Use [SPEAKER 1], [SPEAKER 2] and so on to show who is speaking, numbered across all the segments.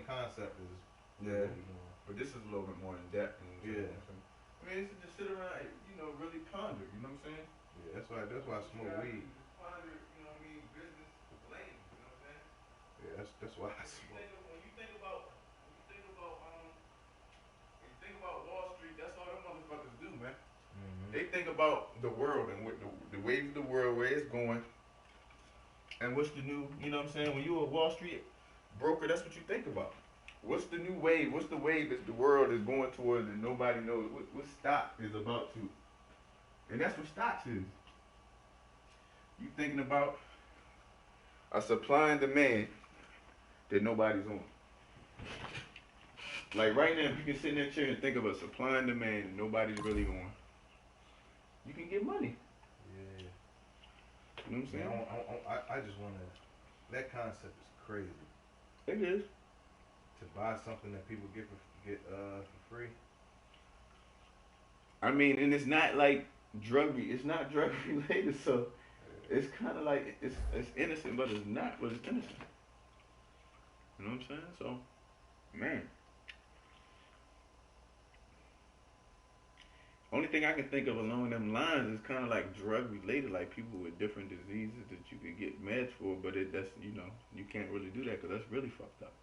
[SPEAKER 1] concept is.
[SPEAKER 2] Yeah. But this is a little bit more in depth.
[SPEAKER 1] Yeah.
[SPEAKER 2] I mean, it's just sit around, really ponder. You know what I'm saying?
[SPEAKER 1] Yeah, that's why I smoke weed.
[SPEAKER 2] Ponder, business lane. You know what I'm saying?
[SPEAKER 1] Yeah, that's why I smoke.
[SPEAKER 2] When you think about Wall Street, that's all them motherfuckers do, man.
[SPEAKER 1] Mm-hmm.
[SPEAKER 2] They think about the world and what the wave of the world, where it's going, and what's the new. You know what I'm saying? When you're a Wall Street broker, that's what you think about. What's the new wave? What's the wave that the world is going towards and nobody knows? What stock is about to? And that's what stocks is. You thinking about a supply and demand that nobody's on. Like right now, if you can sit in that chair and think of a supply and demand that nobody's really on, you can get money.
[SPEAKER 1] Yeah.
[SPEAKER 2] You know what I'm saying?
[SPEAKER 1] I just want to. That concept is crazy.
[SPEAKER 2] It is.
[SPEAKER 1] To buy something that people get for free.
[SPEAKER 2] I mean, and it's not like it's not drug related, so it's kind of like it's innocent, but it's not, but it's innocent. You know what I'm saying? So, man. Only thing I can think of along them lines is kind of like drug related, like people with different diseases that you could get meds for, but that's you can't really do that because that's really fucked up.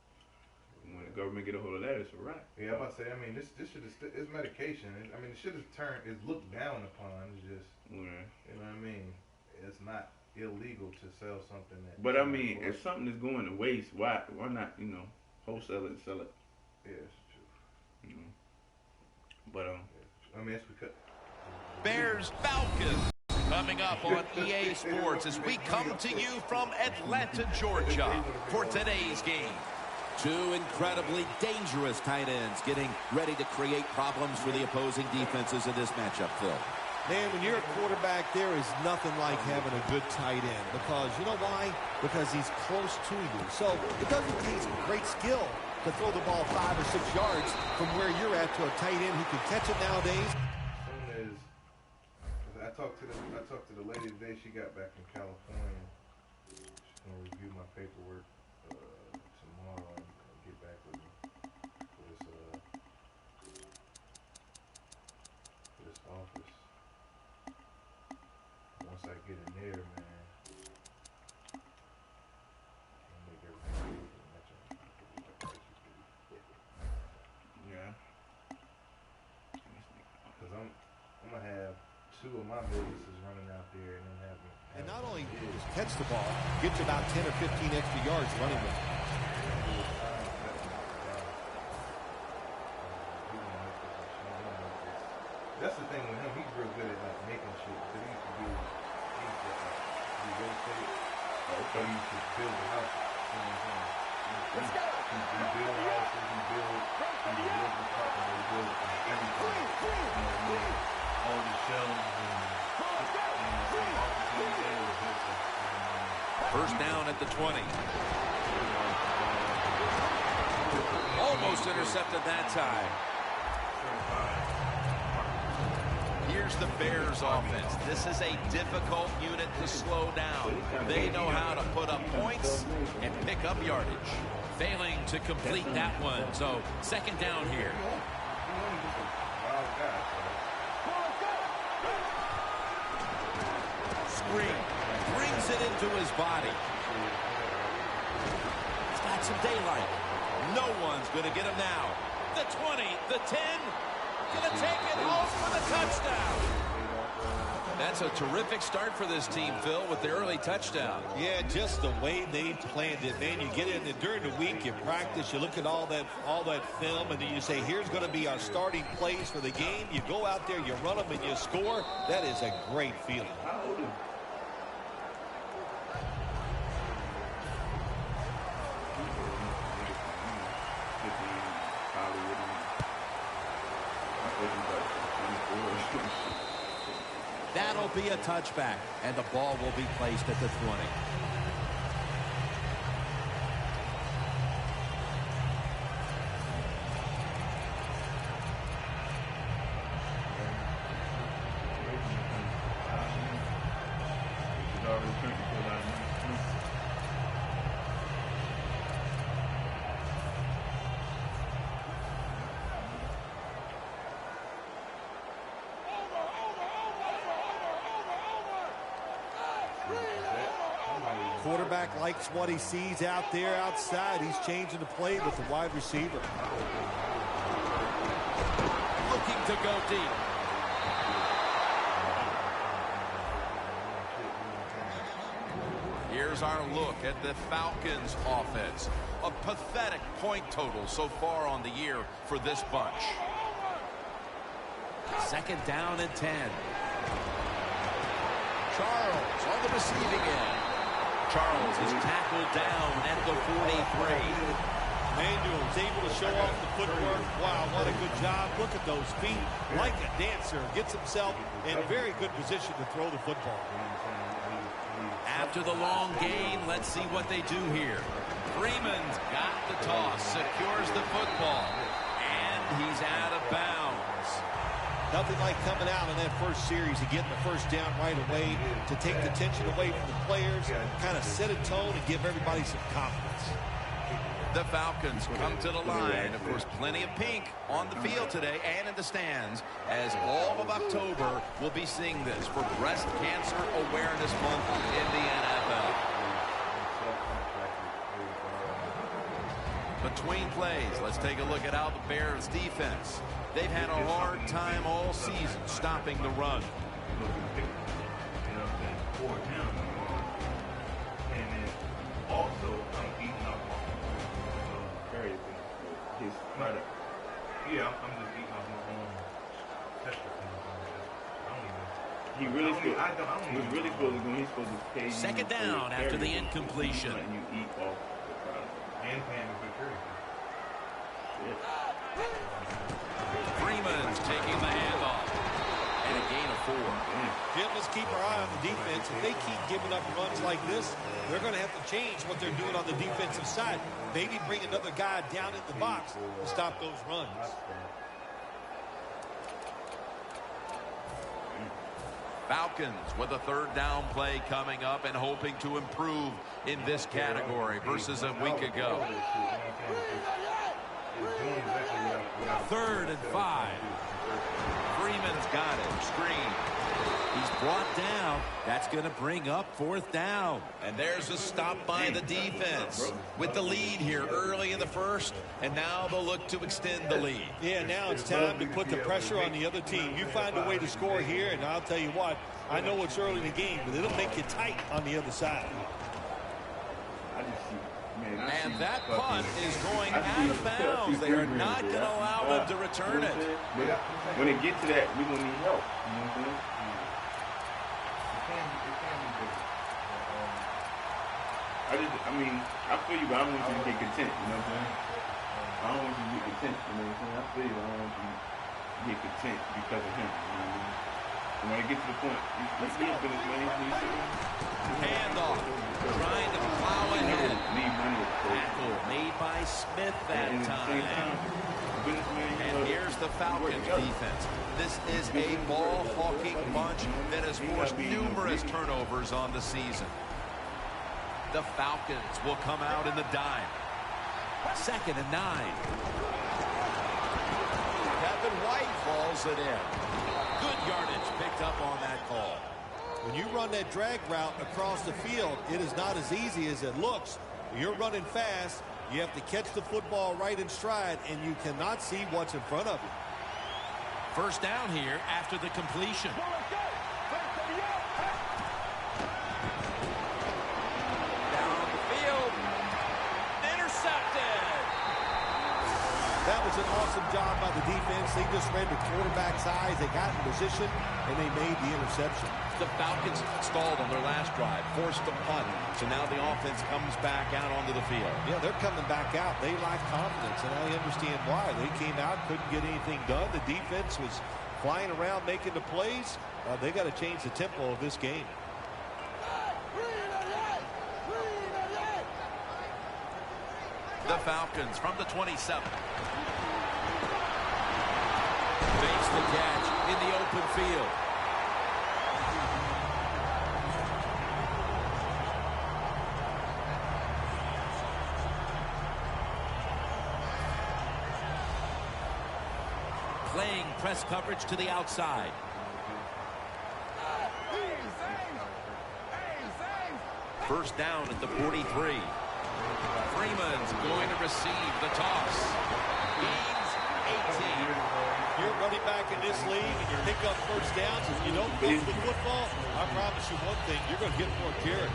[SPEAKER 2] When the government get a hold of that, it's a wrap.
[SPEAKER 1] Yeah, I'm about to say. I mean, this shit is it's medication. It shit is looked down upon. It's just, you know what I mean. It's not illegal to sell something that.
[SPEAKER 2] But I mean, if something is going to waste, why not wholesale it and sell it?
[SPEAKER 1] Yeah, it's true.
[SPEAKER 2] But
[SPEAKER 1] I mean, it's because
[SPEAKER 3] Bears Falcons coming up on EA Sports as we come to you from Atlanta, Georgia for today's game. Two incredibly dangerous tight ends getting ready to create problems for the opposing defenses in this matchup, Phil.
[SPEAKER 4] Man, when you're a quarterback, there is nothing like having a good tight end because, you know why? Because he's close to you. So it doesn't take great skill to throw the ball 5 or 6 yards from where you're at to a tight end who can catch it nowadays.
[SPEAKER 1] As soon as I talked to the lady today, she got back from California. She's gonna review my paperwork tomorrow and get back with me for this office. Once I get in there, man, I'll make everything match up.
[SPEAKER 2] yeah.
[SPEAKER 1] Cause I'm gonna have 2 of my businesses running out there and then have me.
[SPEAKER 4] And not only just catch the ball, get you about 10 or 15 extra yards running with it.
[SPEAKER 1] That's the thing with him. He's real good at like making shit. Cause he used to do real estate. So he used to build a house. You know what I'm saying? He build houses. He build apartments. He build everything. You know what I mean? All the shelves and
[SPEAKER 3] First down at the 20. Almost intercepted that time. Here's the Bears offense. This is a difficult unit to slow down. They know how to put up points and pick up yardage. Failing to complete that one. So second down here. Screen. Brings it into his body. He's got some daylight. No one's going to get him now. The 20, the 10. Going to take it home for the touchdown. That's a terrific start for this team, Phil, with the early touchdown.
[SPEAKER 4] Yeah, just the way they planned it, man. You get in there during the week, you practice, you look at all that film, and then you say, here's going to be our starting plays for the game. You go out there, you run them, and you score. That is a great feeling.
[SPEAKER 3] That'll be a touchback, and the ball will be placed at the 20.
[SPEAKER 4] quarterback likes what he sees out there outside. He's changing the play with the wide receiver.
[SPEAKER 3] Looking to go deep. Here's our look at the Falcons offense. A pathetic point total so far on the year for this bunch. 2nd down and 10. Charles on the receiving end. Charles is tackled down at the 43.
[SPEAKER 4] Manuel's able to show off the footwork. Wow, what a good job. Look at those feet. Like a dancer. Gets himself in very good position to throw the football.
[SPEAKER 3] After the long gain, let's see what they do here. Freeman's got the toss, secures the football, and he's out of bounds.
[SPEAKER 4] Nothing like coming out in that first series and getting the first down right away to take the tension away from the players, kind of set a tone and give everybody some confidence.
[SPEAKER 3] The Falcons come to the line. Of course, plenty of pink on the field today and in the stands, as all of October will be seeing this for Breast Cancer Awareness Month in the NFL. Between plays, let's take a look at how the Bears defense. They've had a hard time all season stopping the run.
[SPEAKER 2] And then also, I'm eating up his product. Yeah, I'm just eating off my own texture. He really was really supposed to go. He's supposed to pay you.
[SPEAKER 3] 2nd down after the incompletion.
[SPEAKER 2] And you eat off the product. And paying the security.
[SPEAKER 3] Freeman's taking the handoff. And a gain of 4.
[SPEAKER 4] Yeah, let's keep our eye on the defense. If they keep giving up runs like this, they're going to have to change what they're doing on the defensive side. Maybe bring another guy down in the box to stop those runs.
[SPEAKER 3] Falcons with a 3rd down play coming up and hoping to improve in this category versus a week ago. 3rd and 5. Freeman's got it. Screen. He's brought down. That's going to bring up 4th down. And there's a stop by the defense with the lead here early in the first. And now they'll look to extend the lead.
[SPEAKER 4] Yeah, now it's time to put the pressure on the other team. You find a way to score here, and I'll tell you what, I know it's early in the game, but it'll make you tight on the other side.
[SPEAKER 3] And that punt is going out of bounds. They are not going to allow them to return it.
[SPEAKER 2] When it gets to that, we're going to need help. You know what I'm saying? I feel you, but I don't want you to get content. You know what I'm saying? I don't want you to get content. You know what I'm saying? I feel you, but I don't want you to get content because of him. You know what I mean? And when it gets to the point, he's finished, man.
[SPEAKER 3] Handoff. Trying to plow ahead. Tackle made by Smith that time. And here's the Falcons defense. This is a ball-hawking bunch that has forced numerous turnovers on the season. The Falcons will come out in the dime. 2nd and 9. Kevin White falls it in. Good yardage picked up on that call.
[SPEAKER 4] When you run that drag route across the field, it is not as easy as it looks. You're running fast. You have to catch the football right in stride, and you cannot see what's in front of you.
[SPEAKER 3] 1st down here after the completion. Down the field. Intercepted.
[SPEAKER 4] That was an awesome job by the defense. They just read the quarterback's eyes. They got in position, and they made the interception.
[SPEAKER 3] The Falcons stalled on their last drive, forced a punt. So now the offense comes back out onto the field.
[SPEAKER 4] Yeah, they're coming back out. They lack confidence, and I understand why. They came out, couldn't get anything done. The defense was flying around, making the plays. They got to change the tempo of this game.
[SPEAKER 3] The Falcons from the 27. Makes the catch in the open field. Playing press coverage to the outside. First down at the 43. Freeman's going to receive the toss. Gains 18.
[SPEAKER 4] You're running back in this league and you pick up first downs. If you don't move the football, I promise you one thing, you're going to get more carries.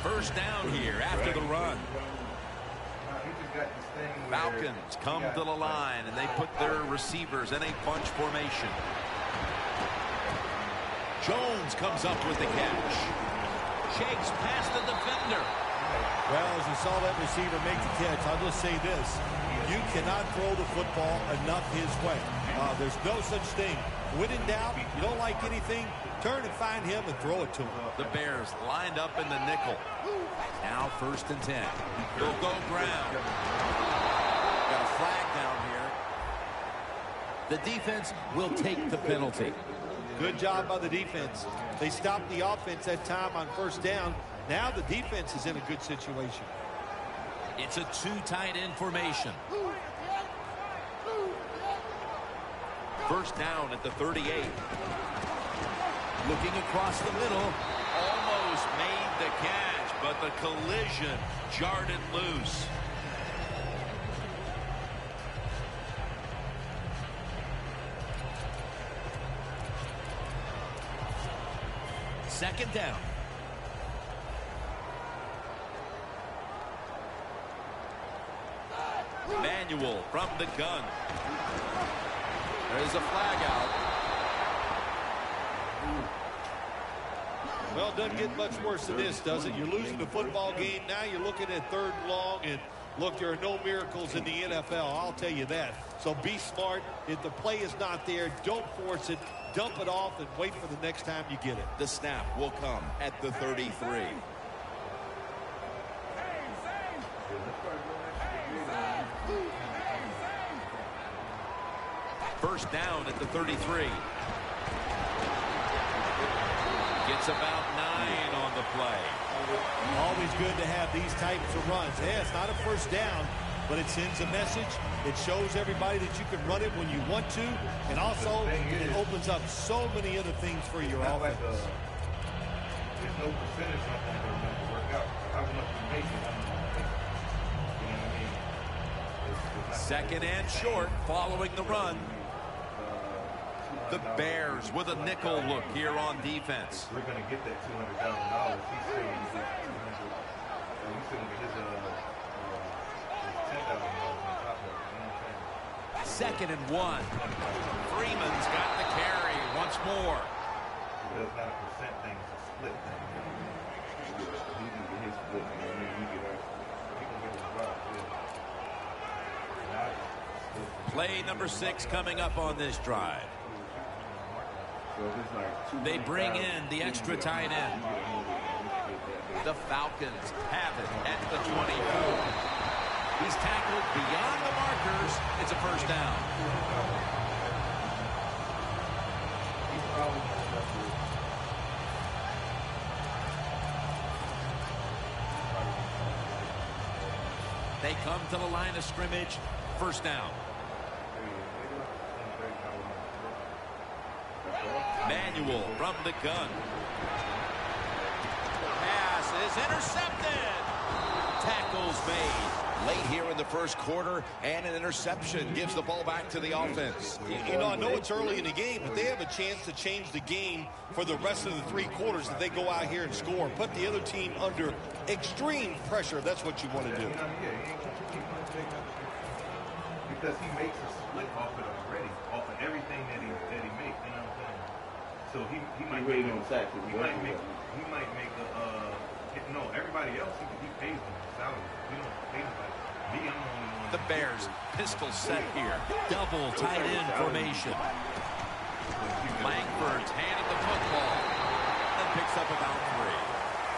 [SPEAKER 3] First down here after the run. Falcons come to the line, and they put their receivers in a bunch formation. Jones comes up with the catch. Shakes past the defender.
[SPEAKER 4] Well, as you saw that receiver make the catch, I'll just say this. You cannot throw the football enough his way. There's no such thing. When in doubt, you don't like anything, turn and find him and throw it to him.
[SPEAKER 3] The Bears lined up in the nickel. Now 1st and 10. He'll go ground. Got a flag down here. The defense will take the penalty.
[SPEAKER 4] Good job by the defense. They stopped the offense that time on 1st down. Now the defense is in a good situation.
[SPEAKER 3] It's a 2 tight end formation. First down at the 38. Looking across the middle. Almost made the catch, but the collision jarred it loose. Second down. Manuel from the gun. There's a flag out.
[SPEAKER 4] Well, it doesn't get much worse than this, does it? You're losing the football game. Now you're looking at 3rd and long. And, look, there are no miracles in the NFL. I'll tell you that. So be smart. If the play is not there, don't force it. Dump it off and wait for the next time you get it.
[SPEAKER 3] The snap will come at the 33. First down at the 33. Gets about 9 on the play.
[SPEAKER 4] Always good to have these types of runs. Yeah, it's not a first down, but it sends a message. It shows everybody that you can run it when you want to, and also it opens up so many other things for your offense.
[SPEAKER 1] There's no percentage on that going to work out. How much you make it, how much you make it. You know what I mean?
[SPEAKER 3] Second and short following the run. The Bears with a nickel look here on defense.
[SPEAKER 1] We're going to get that $200,000. He's still going to get $200,000. He's still going to get his $10,000 on top of it. You know what I'm saying?
[SPEAKER 3] 2nd and 1. Freeman's got the carry once more.
[SPEAKER 1] It's not a percent thing, it's a split thing. He can get his split, you know what I mean? He can get his rock, yeah.
[SPEAKER 3] Play number 6 coming up on this drive. They bring in the extra tight end. The Falcons have it at the 24. He's tackled beyond the markers. It's a first down. They come to the line of scrimmage. First down. Manuel from the gun. Pass is intercepted. Tackles made late here in the first quarter, and an interception gives the ball back to the offense.
[SPEAKER 4] You know, I know it's early in the game, but they have a chance to change the game for the rest of the 3 quarters if they go out here and score. Put the other team under extreme pressure. That's what you want to do.
[SPEAKER 1] Because he makes a split off it already, off of everything that he makes. You know what I'm saying? So he might make a no, everybody else he pays them salary. We don't pay them like me. I'm the only one.
[SPEAKER 3] The Bears pistol set here, double tight end formation. Langford's handed the football and picks up about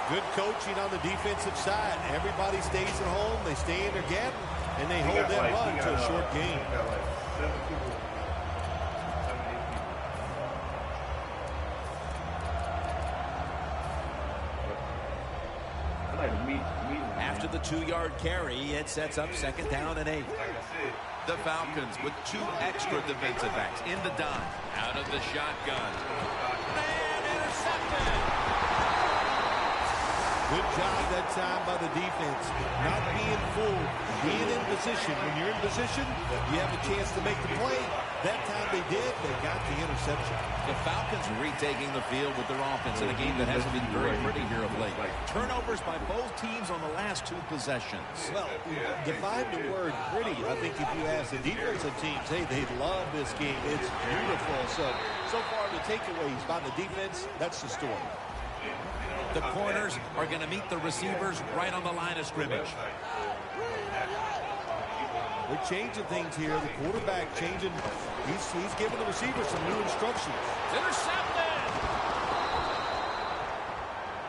[SPEAKER 3] 3.
[SPEAKER 4] Good coaching on the defensive side. Everybody stays at home. They stay in their gap, and they hold that run to a short game.
[SPEAKER 1] Got like 7 people.
[SPEAKER 3] After the 2-yard carry, it sets up 2nd down and 8.
[SPEAKER 1] Like I said,
[SPEAKER 3] The Falcons with 2 extra defensive backs in the dime. Out of the shotgun. And intercepted.
[SPEAKER 4] Good job that time by the defense. Not being fooled. Being in position. When you're in position, you have a chance to make the play. That time they did. They got the interception.
[SPEAKER 3] The Falcons retaking the field with their offense in a game that hasn't been very pretty here of late. Turnovers by both teams on the last 2 possessions.
[SPEAKER 4] Well, define the word pretty. I think if you ask the defensive teams, hey, they love this game. It's beautiful. So far the takeaways by the defense, that's the story.
[SPEAKER 3] The corners are going to meet the receivers right on the line of scrimmage.
[SPEAKER 4] They're changing things here. The quarterback changing. He's giving the receiver some new instructions.
[SPEAKER 3] Intercepted!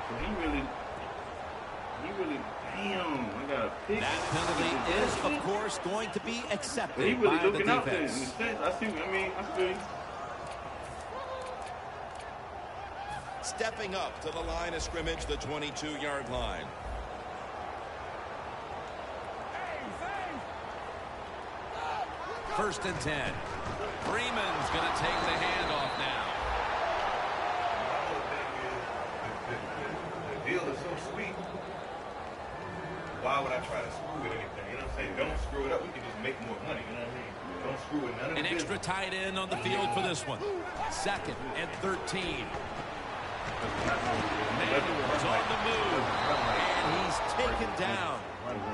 [SPEAKER 2] So he really, damn, I got a pick.
[SPEAKER 3] That penalty is, of course, going to be accepted
[SPEAKER 2] But he really
[SPEAKER 3] by the
[SPEAKER 2] looking out there in the
[SPEAKER 3] defense.
[SPEAKER 2] sense. I feel you.
[SPEAKER 3] Stepping up to the line of scrimmage, the 22-yard line. First and 10. Freeman's going to take the handoff now.
[SPEAKER 1] The deal is so sweet. Why would I try to screw with anything? You know what I'm saying? Don't screw it up. We can just make more money. You know what I mean? Don't screw with none of
[SPEAKER 3] An
[SPEAKER 1] the
[SPEAKER 3] extra
[SPEAKER 1] business.
[SPEAKER 3] tight end on the field for this one. 2nd and 13. Manuel's on the move, and he's taken down.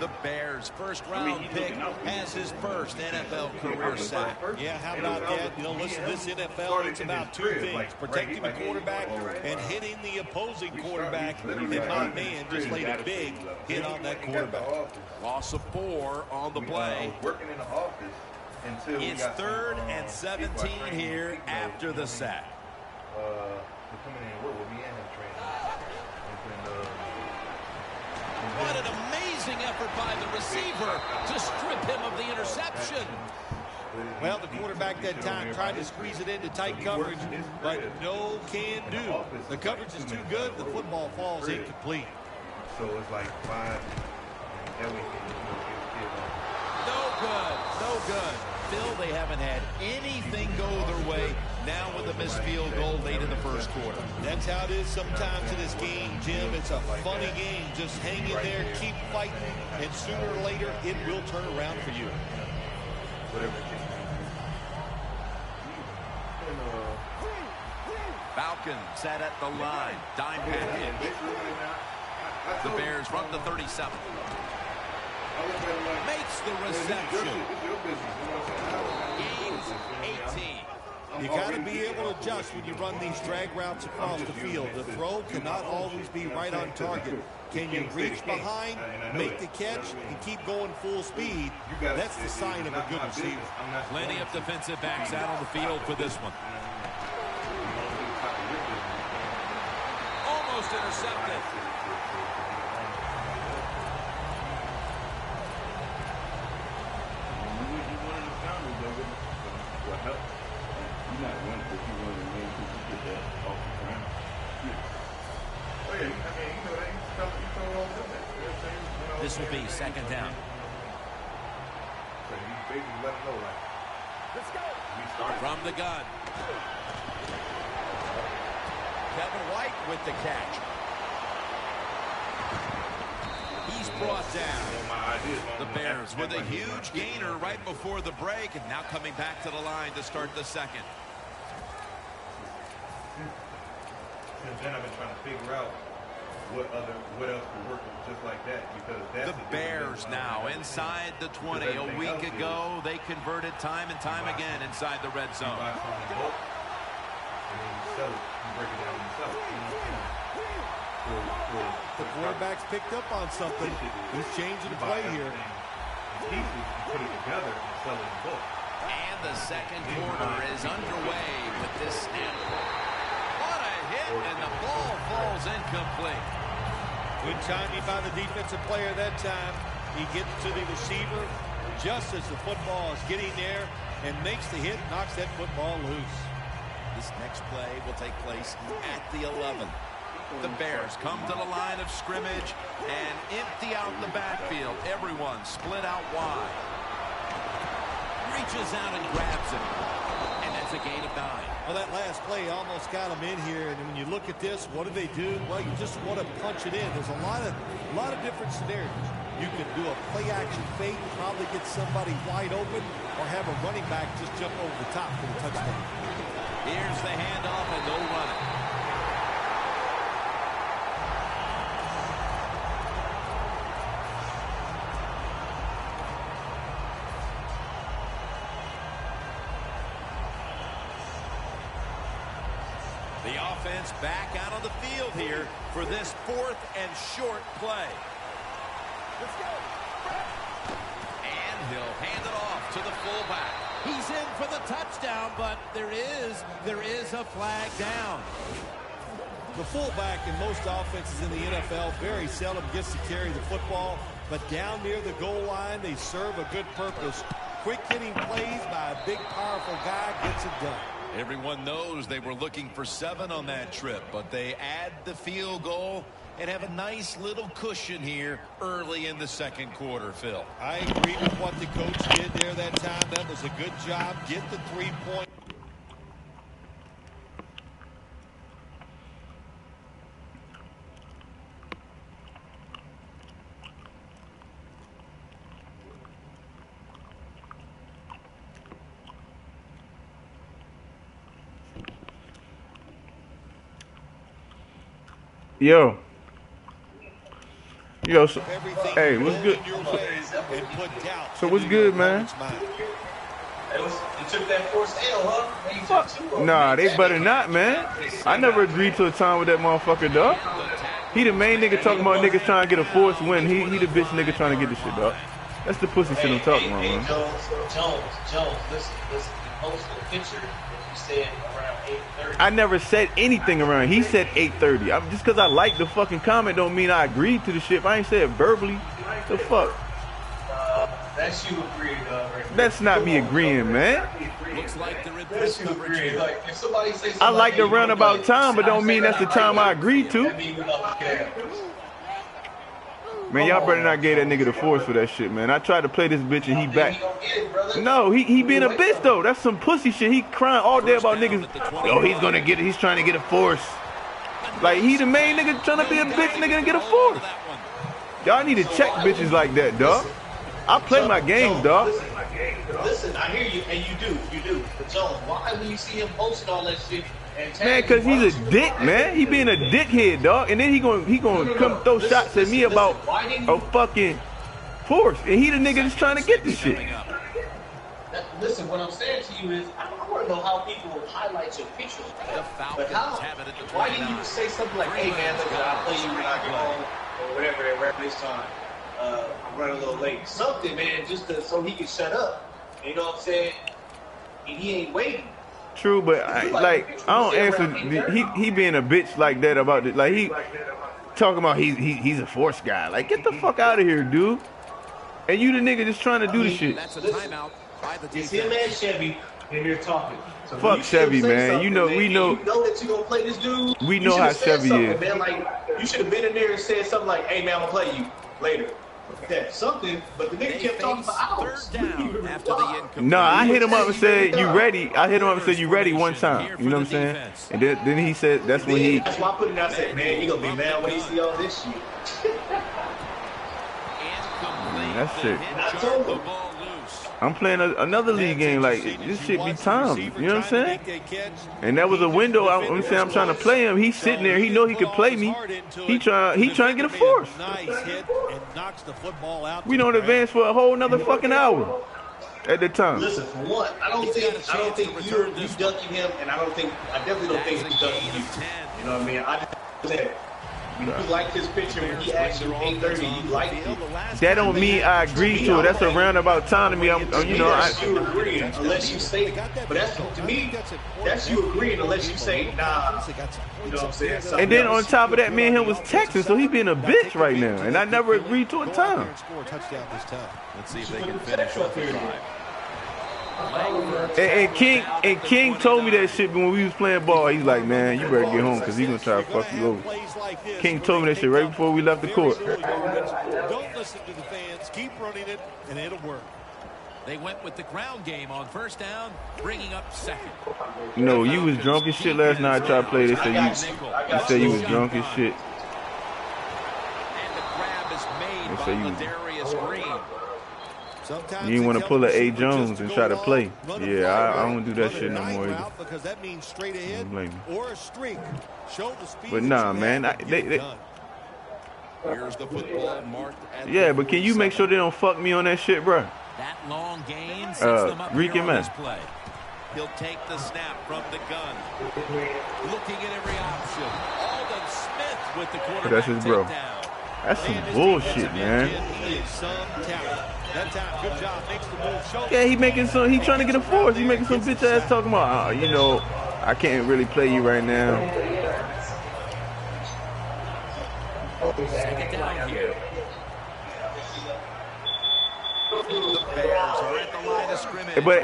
[SPEAKER 3] The Bears' first-round pick has his first NFL career sack.
[SPEAKER 4] Yeah, how about that? You know, listen, this NFL, it's about 2 things. Protecting the quarterback and hitting the opposing quarterback. And my man just laid a big hit on that quarterback.
[SPEAKER 3] Loss of 4 on the play.
[SPEAKER 1] Working in the office until
[SPEAKER 3] It's 3rd and 17 here after the sack.
[SPEAKER 1] Coming in and work with me and him training.
[SPEAKER 3] What an amazing effort by the receiver to strip him of the interception.
[SPEAKER 4] Well, the quarterback that time tried to squeeze it into tight coverage, but no can do. The coverage is too good. The football falls incomplete.
[SPEAKER 1] So it's like 5, and that way you can get
[SPEAKER 3] No good. No good. Phil, they haven't had anything go their way. Now with a missed field goal late in the first quarter.
[SPEAKER 4] That's how it is sometimes in this game, Jim. It's a funny game. Just hang in there, keep fighting, and sooner or later, it will turn around for you.
[SPEAKER 3] Falcons set at the line. Dime package. The Bears run the 37. Makes the reception. Gains 18.
[SPEAKER 4] You got to be able to adjust when you run these drag routes across the field. The throw cannot always be right on target. Can you reach behind, make the catch, and keep going full speed? That's the sign of a good receiver.
[SPEAKER 3] Plenty of defensive backs out on the field for this one. Almost intercepted. This will be 2nd down. From the gun. Kevin White with the catch. He's brought down. The Bears with a huge gainer right before the break, and now coming back to the line to start the 2nd.
[SPEAKER 1] And then I've been trying to figure out what else could work just like that, because that's
[SPEAKER 3] the Bears now inside the 20. A week ago, they converted time and time again inside the red zone.
[SPEAKER 1] And then you sell it, you break it down and sell it.
[SPEAKER 4] The quarterback's picked up on something. He's changing the play here.
[SPEAKER 1] Pieces, you put it together and sell it in bulk.
[SPEAKER 3] And the 2nd quarter is underway with this snap. What a hit, and the ball falls incomplete.
[SPEAKER 4] Good timing by the defensive player that time. He gets to the receiver just as the football is getting there and makes the hit, knocks that football loose.
[SPEAKER 3] This next play will take place at the 11. The Bears come to the line of scrimmage and empty out the backfield. Everyone split out wide. reaches out and grabs it. And that's a gain of 9.
[SPEAKER 4] Well, that last play almost got him in here. And when you look at this, what do they do? Well, you just want to punch it in. There's a lot of different scenarios. You can do a play-action fake, probably get somebody wide open, or have a running back just jump over the top for the touchdown.
[SPEAKER 3] Here's the handoff, and they'll run it. The offense back out on the field here for this 4th and short play.
[SPEAKER 4] Let's go.
[SPEAKER 3] And he'll hand it off to the fullback. He's in for the touchdown, but there is a flag down.
[SPEAKER 4] The fullback in most offenses in the NFL very seldom gets to carry the football, but down near the goal line, they serve a good purpose. Quick hitting plays by a big, powerful guy gets it done.
[SPEAKER 3] Everyone knows they were looking for 7 on that trip, but they add the field goal and have a nice little cushion here early in the second quarter, Phil.
[SPEAKER 4] I agree with what the coach did there that time. That was a good job. Get the 3-point.
[SPEAKER 2] Yo, so, hey, what's good? So what's good, man?
[SPEAKER 5] You took that forced L, huh?
[SPEAKER 2] Nah, they better not, man. I never agreed to a time with that motherfucker, dog. He the main nigga talking about niggas trying to get a forced win. He the bitch nigga trying to get this shit, dog. That's the pussy shit I'm talking about, man.
[SPEAKER 5] Jones, listen. You posted a picture that you said around 8:30.
[SPEAKER 2] I never said anything around. He said 8:30. Just because I like the fucking comment don't mean I agreed to the shit. If I ain't said it verbally, the fuck?
[SPEAKER 5] That's you agreeing, right?
[SPEAKER 2] That's not me agreeing, man.
[SPEAKER 3] Looks like they're in
[SPEAKER 5] That's
[SPEAKER 3] press
[SPEAKER 5] you
[SPEAKER 3] coverage
[SPEAKER 5] agreeing.
[SPEAKER 3] here.
[SPEAKER 5] Like, if somebody say something
[SPEAKER 2] I like the
[SPEAKER 5] hey,
[SPEAKER 2] roundabout time, but don't mean that's the time I agreed to.
[SPEAKER 5] That mean we love the
[SPEAKER 2] Man, y'all better not give that nigga the force for that shit, man. I tried to play this bitch and he back.
[SPEAKER 5] He don't get it, brother.
[SPEAKER 2] No, he being a bitch though. That's some pussy shit. He crying all day about niggas. Yo, he's gonna get it. He's trying to get a force. Like he the main nigga trying to be a bitch nigga and get a force. Y'all need to check bitches like that, dog. I play my games, dog.
[SPEAKER 5] Listen, I hear you, and you do. But Jones, why when you see him posting all that shit?
[SPEAKER 2] Man, cause he's a dick, man. He being a dickhead, dog. And then he gonna come throw shots at me about a fucking force. And he the nigga that's trying to get this shit.
[SPEAKER 5] Listen, what I'm saying to you is, I want to know how people will highlight your pictures. But how? Why didn't you say something like, "Hey man, look, I'll play you when I get home," or whatever at this time. I'm running a little late. Something, man, just so he can shut up. You know what I'm saying? And he ain't waiting.
[SPEAKER 2] True, but I don't answer. He being a bitch like that about it. Like he talking about he's a force guy. Like get the fuck out of here, dude. And you the nigga just trying to do the shit.
[SPEAKER 3] That's a timeout by the defense.
[SPEAKER 5] It's him and Chevy, and you're talking. So
[SPEAKER 2] fuck Chevy, man. You know we know.
[SPEAKER 5] You know that you gonna play this dude.
[SPEAKER 2] We know how Chevy is.
[SPEAKER 5] Man, like you should have been in there and said something like, "Hey man, I'm gonna play you later." That something, but the nigga kept talking for hours.
[SPEAKER 3] Third down after the incomplete.
[SPEAKER 2] No, I hit him up and said, "You ready?" I hit him up and said, "You ready?" One time. You know what I'm saying? And then he said, "That's when he."
[SPEAKER 5] That's why I put it out. I said, "Man, he gonna be mad when he see all this shit."
[SPEAKER 2] That's it.
[SPEAKER 5] I told him.
[SPEAKER 2] I'm playing another league game. Like this shit be timed. You know what I'm saying? And that was a window. I'm saying I'm trying to play him. He's sitting there. He know he can play me. He trying to get a force. We don't advance for a whole another fucking hour at the time.
[SPEAKER 5] Listen, for one, I don't think you ducking him, and I definitely don't think he's ducking you. You know what I mean? I just said. You liked his picture when he asked you 8:30. You liked it.
[SPEAKER 2] That don't mean I agree to it. That's a roundabout time to me.
[SPEAKER 5] That's you agreeing unless you say. But that's to me. That's you agreeing unless you say nah. You know what I'm saying?
[SPEAKER 2] And then on top of that, me and him was texting, so he being a bitch right now. And I never agreed to a time.
[SPEAKER 3] Let's see if they can finish off the drive.
[SPEAKER 2] And King told me that shit when we was playing ball. He's like, man, you better get home because he's gonna try to fuck you over. King told me that shit right before we left the court.
[SPEAKER 4] Don't listen to the fans. Keep running it, and it'll work.
[SPEAKER 3] They went with the ground game on first down, bringing up second.
[SPEAKER 2] You know, you was drunk as shit last night. I tried to play. They say you was drunk as shit.
[SPEAKER 3] And the grab is made by Ladarius Green.
[SPEAKER 4] Sometimes
[SPEAKER 2] you didn't want to pull an A. Jones and try to play. Yeah, I don't do that shit no more either.
[SPEAKER 4] Because that means straight ahead or a streak. Show the speed.
[SPEAKER 2] But nah, man,
[SPEAKER 3] Here's the football marked at
[SPEAKER 2] yeah, but can you make sure they don't fuck me on that shit, bro?
[SPEAKER 3] That long gain sets them up here on this play. He'll take the snap from the gun. Looking at every option. Alden Smith with the quarterback.
[SPEAKER 2] That's his bro. That's some bullshit, man.
[SPEAKER 4] That time, good job, makes the move.
[SPEAKER 2] Yeah, he trying to get a force. He making some bitch ass talking about, you know, I can't really play you right now.
[SPEAKER 3] Second down here. The Bears are at the line of scrimmage
[SPEAKER 2] but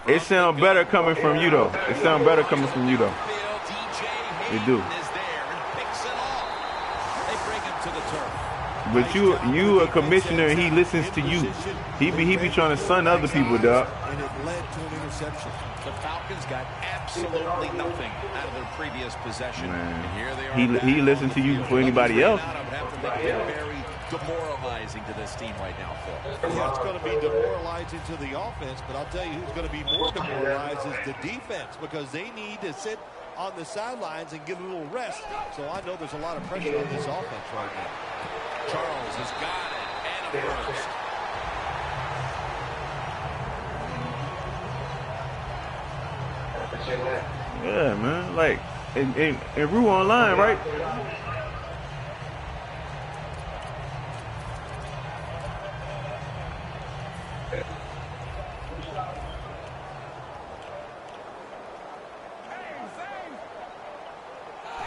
[SPEAKER 2] it sounds better coming from you though. It sounds better coming from you though. It do. But you a commissioner and he listens to you. He be trying to sun other people, dog.
[SPEAKER 4] And it led to an interception.
[SPEAKER 3] The Falcons got absolutely nothing out of their previous possession.
[SPEAKER 2] Man.
[SPEAKER 3] And here they are.
[SPEAKER 2] He listened to you before anybody else.
[SPEAKER 3] Very demoralizing to this team right now, Phil.
[SPEAKER 4] Yeah, it's going to be demoralizing to the offense, but I'll tell you who's going to be more demoralized is the defense because they need to sit on the sidelines and get a little rest. So I know there's a lot of pressure on this offense right now.
[SPEAKER 3] Charles has got it, and a first.
[SPEAKER 2] Yeah, man. Like, and Rue online, right?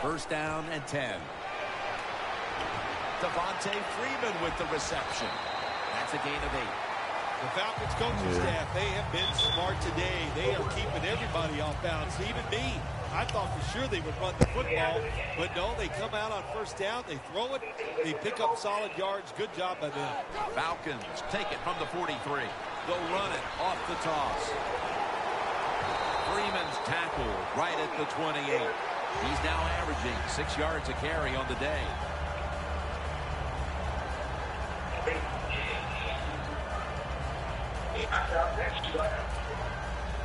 [SPEAKER 3] First down and 10. Devontae Freeman with the reception. That's a gain of 8.
[SPEAKER 4] The Falcons coaching staff, they have been smart today. They are keeping everybody off balance, even me. I thought for sure they would run the football, but no, they come out on first down, they throw it, they pick up solid yards. Good job by them.
[SPEAKER 3] Falcons take it from the 43. They'll run it off the toss. Freeman's tackled right at the 28. He's now averaging 6 yards a carry on the day.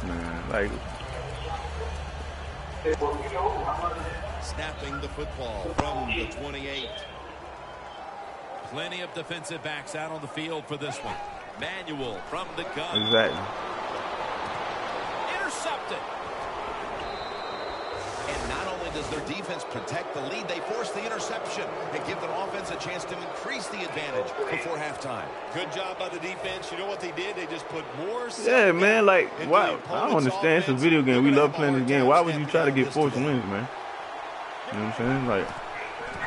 [SPEAKER 2] Man, like
[SPEAKER 3] snapping the football from the 28. Plenty of defensive backs out on the field for this one. Manuel from the gun.
[SPEAKER 2] Exactly.
[SPEAKER 3] Intercepted. And not only does their defense protect the lead, they force the interception and give their offense a chance to increase the advantage before halftime.
[SPEAKER 4] Good job by the defense. You know what they did? They just put more.
[SPEAKER 2] Yeah, man. Like, why? I don't understand. It's a video game. We love playing this game. Why would you try to get forced wins, man? You know what I'm saying? Like,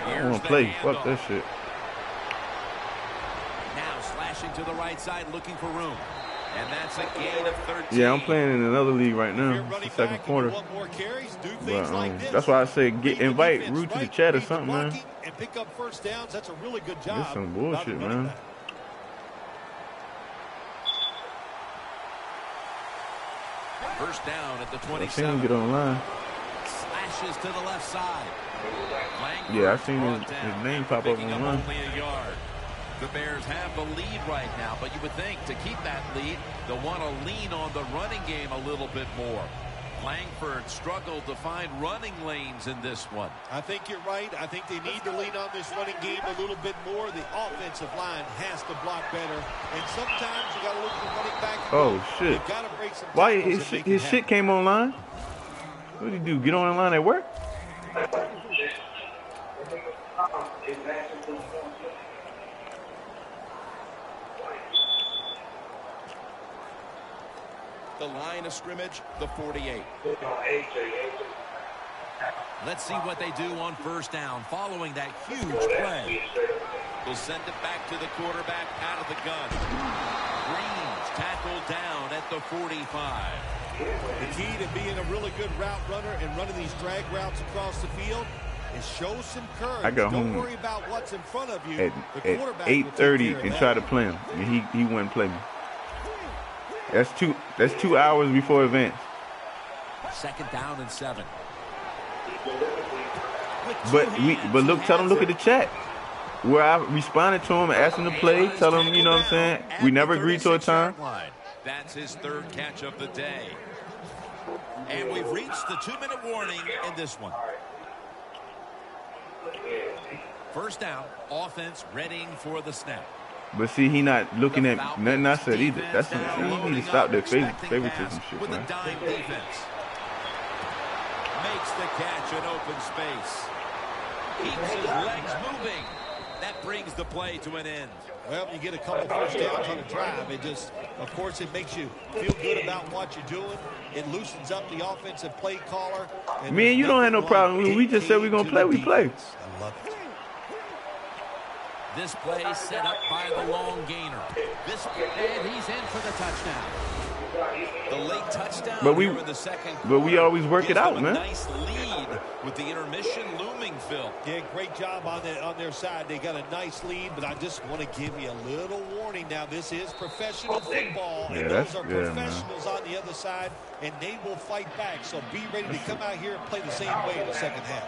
[SPEAKER 2] I don't want to play. Fuck that shit.
[SPEAKER 3] Now slashing to the right side, looking for room. And that's a gain of 13.
[SPEAKER 2] Yeah, I'm playing in another league right now. It's the second quarter. But, that's why I say invite Rue to the chat or something, man.
[SPEAKER 4] And pick up first downs. That's a really good job.
[SPEAKER 2] That's some bullshit, man.
[SPEAKER 3] First down at the 27.
[SPEAKER 2] I seen him get online.
[SPEAKER 3] Slashes to the left side.
[SPEAKER 2] Yeah, I seen his name pop up online.
[SPEAKER 3] Only a yard. The Bears have the lead right now, but you would think to keep that lead, they'll want to lean on the running game a little bit more. Langford struggled to find running lanes in this one.
[SPEAKER 4] I think you're right. I think they need to lean on this running game a little bit more. The offensive line has to block better, and sometimes you got to look for running back.
[SPEAKER 2] Oh shit!
[SPEAKER 4] You got to break some.
[SPEAKER 2] Why his shit came online? What did he do? Get online at work?
[SPEAKER 3] The line of scrimmage, the 48. Let's see what they do on first down following that huge play. They'll send it back to the quarterback out of the gun. Green's tackled down at the 45.
[SPEAKER 4] The key to being a really good route runner and running these drag routes across the field is show some courage.
[SPEAKER 2] I got
[SPEAKER 4] Don't
[SPEAKER 2] home
[SPEAKER 4] worry about what's in front of you.
[SPEAKER 2] at 8:30 and try to play him. And he wouldn't play me. That's 2 hours before advance.
[SPEAKER 3] 2nd down and 7.
[SPEAKER 2] But look, tell them look at the chat. Where I responded to him, asked him to play, tell him, you know what I'm saying? We never agreed to a time.
[SPEAKER 3] That's his 3rd catch of the day. And we've reached the 2-minute warning in this one. 1st down, offense readying for the snap.
[SPEAKER 2] But see, he not looking at nothing I said either. That's something he need to stop that favoritism shit,
[SPEAKER 3] with
[SPEAKER 2] man.
[SPEAKER 3] a dime defense. Makes the catch in open space. Keeps his legs moving. That brings the play to an end.
[SPEAKER 4] Well, you get a couple first downs on a drive. It just, of course, it makes you feel good about what you're doing. It loosens up the offensive play caller.
[SPEAKER 2] Me and you don't have no problem. We just said we're going to play, we play.
[SPEAKER 4] I love it.
[SPEAKER 3] This play set up by the long gainer. And he's in for the touchdown. The late touchdown here in the second quarter.
[SPEAKER 2] But we always work it out, man.
[SPEAKER 3] Nice lead with the intermission looming, Phil.
[SPEAKER 4] Yeah, great job on their side. They got a nice lead, but I just want to give you a little warning now. This is professional football, and those are professionals on the other side, and they will fight back. So be ready to come out here and play the same way in the second half.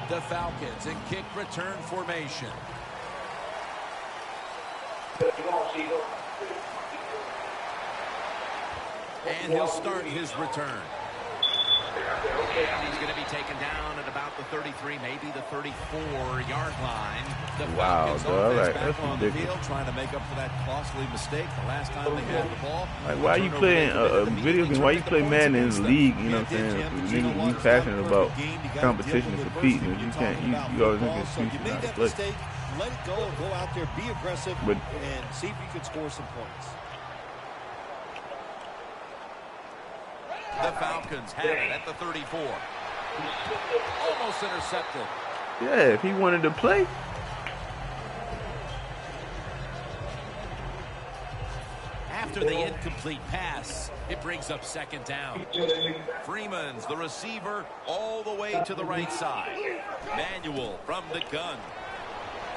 [SPEAKER 3] The Falcons in kick return formation. And he'll start his return. He's going to be taken down at about the 33, maybe the 34-yard line. The Falcons back on the field, trying to make up for that costly mistake the last time they had the ball.
[SPEAKER 2] Like, why are you playing a video game? Why you play Madden in the league? You know what I'm saying? You passionate about competition and competing. You can't. You always make excuses not to play.
[SPEAKER 4] Let it go and go out there, be aggressive, and see if you can score some points.
[SPEAKER 3] The Falcons have it at the 34. Almost intercepted.
[SPEAKER 2] Yeah, if he wanted to play.
[SPEAKER 3] After the incomplete pass, it brings up 2nd down. Freeman's the receiver all the way to the right side. Manuel from the gun.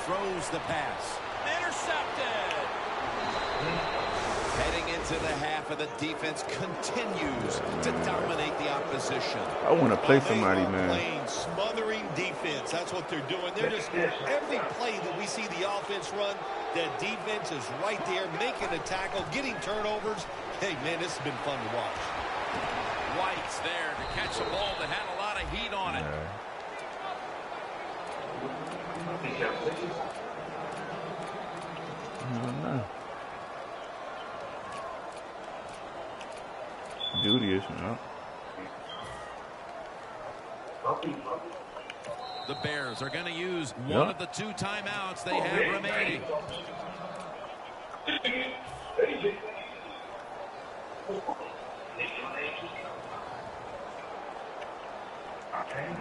[SPEAKER 3] Throws the pass. Intercepted. Heading into the half, of the defense continues to dominate the opposition.
[SPEAKER 2] I want to play somebody, man.
[SPEAKER 4] Playing smothering defense. That's what they're doing. They're just every play that we see the offense run, that defense is right there, making a tackle, getting turnovers. Hey, man, this has been fun to watch.
[SPEAKER 3] White's there to catch a ball that had a lot of heat on it.
[SPEAKER 2] Duty-ish, man.
[SPEAKER 3] The Bears are going to use one of the 2 timeouts they have remaining.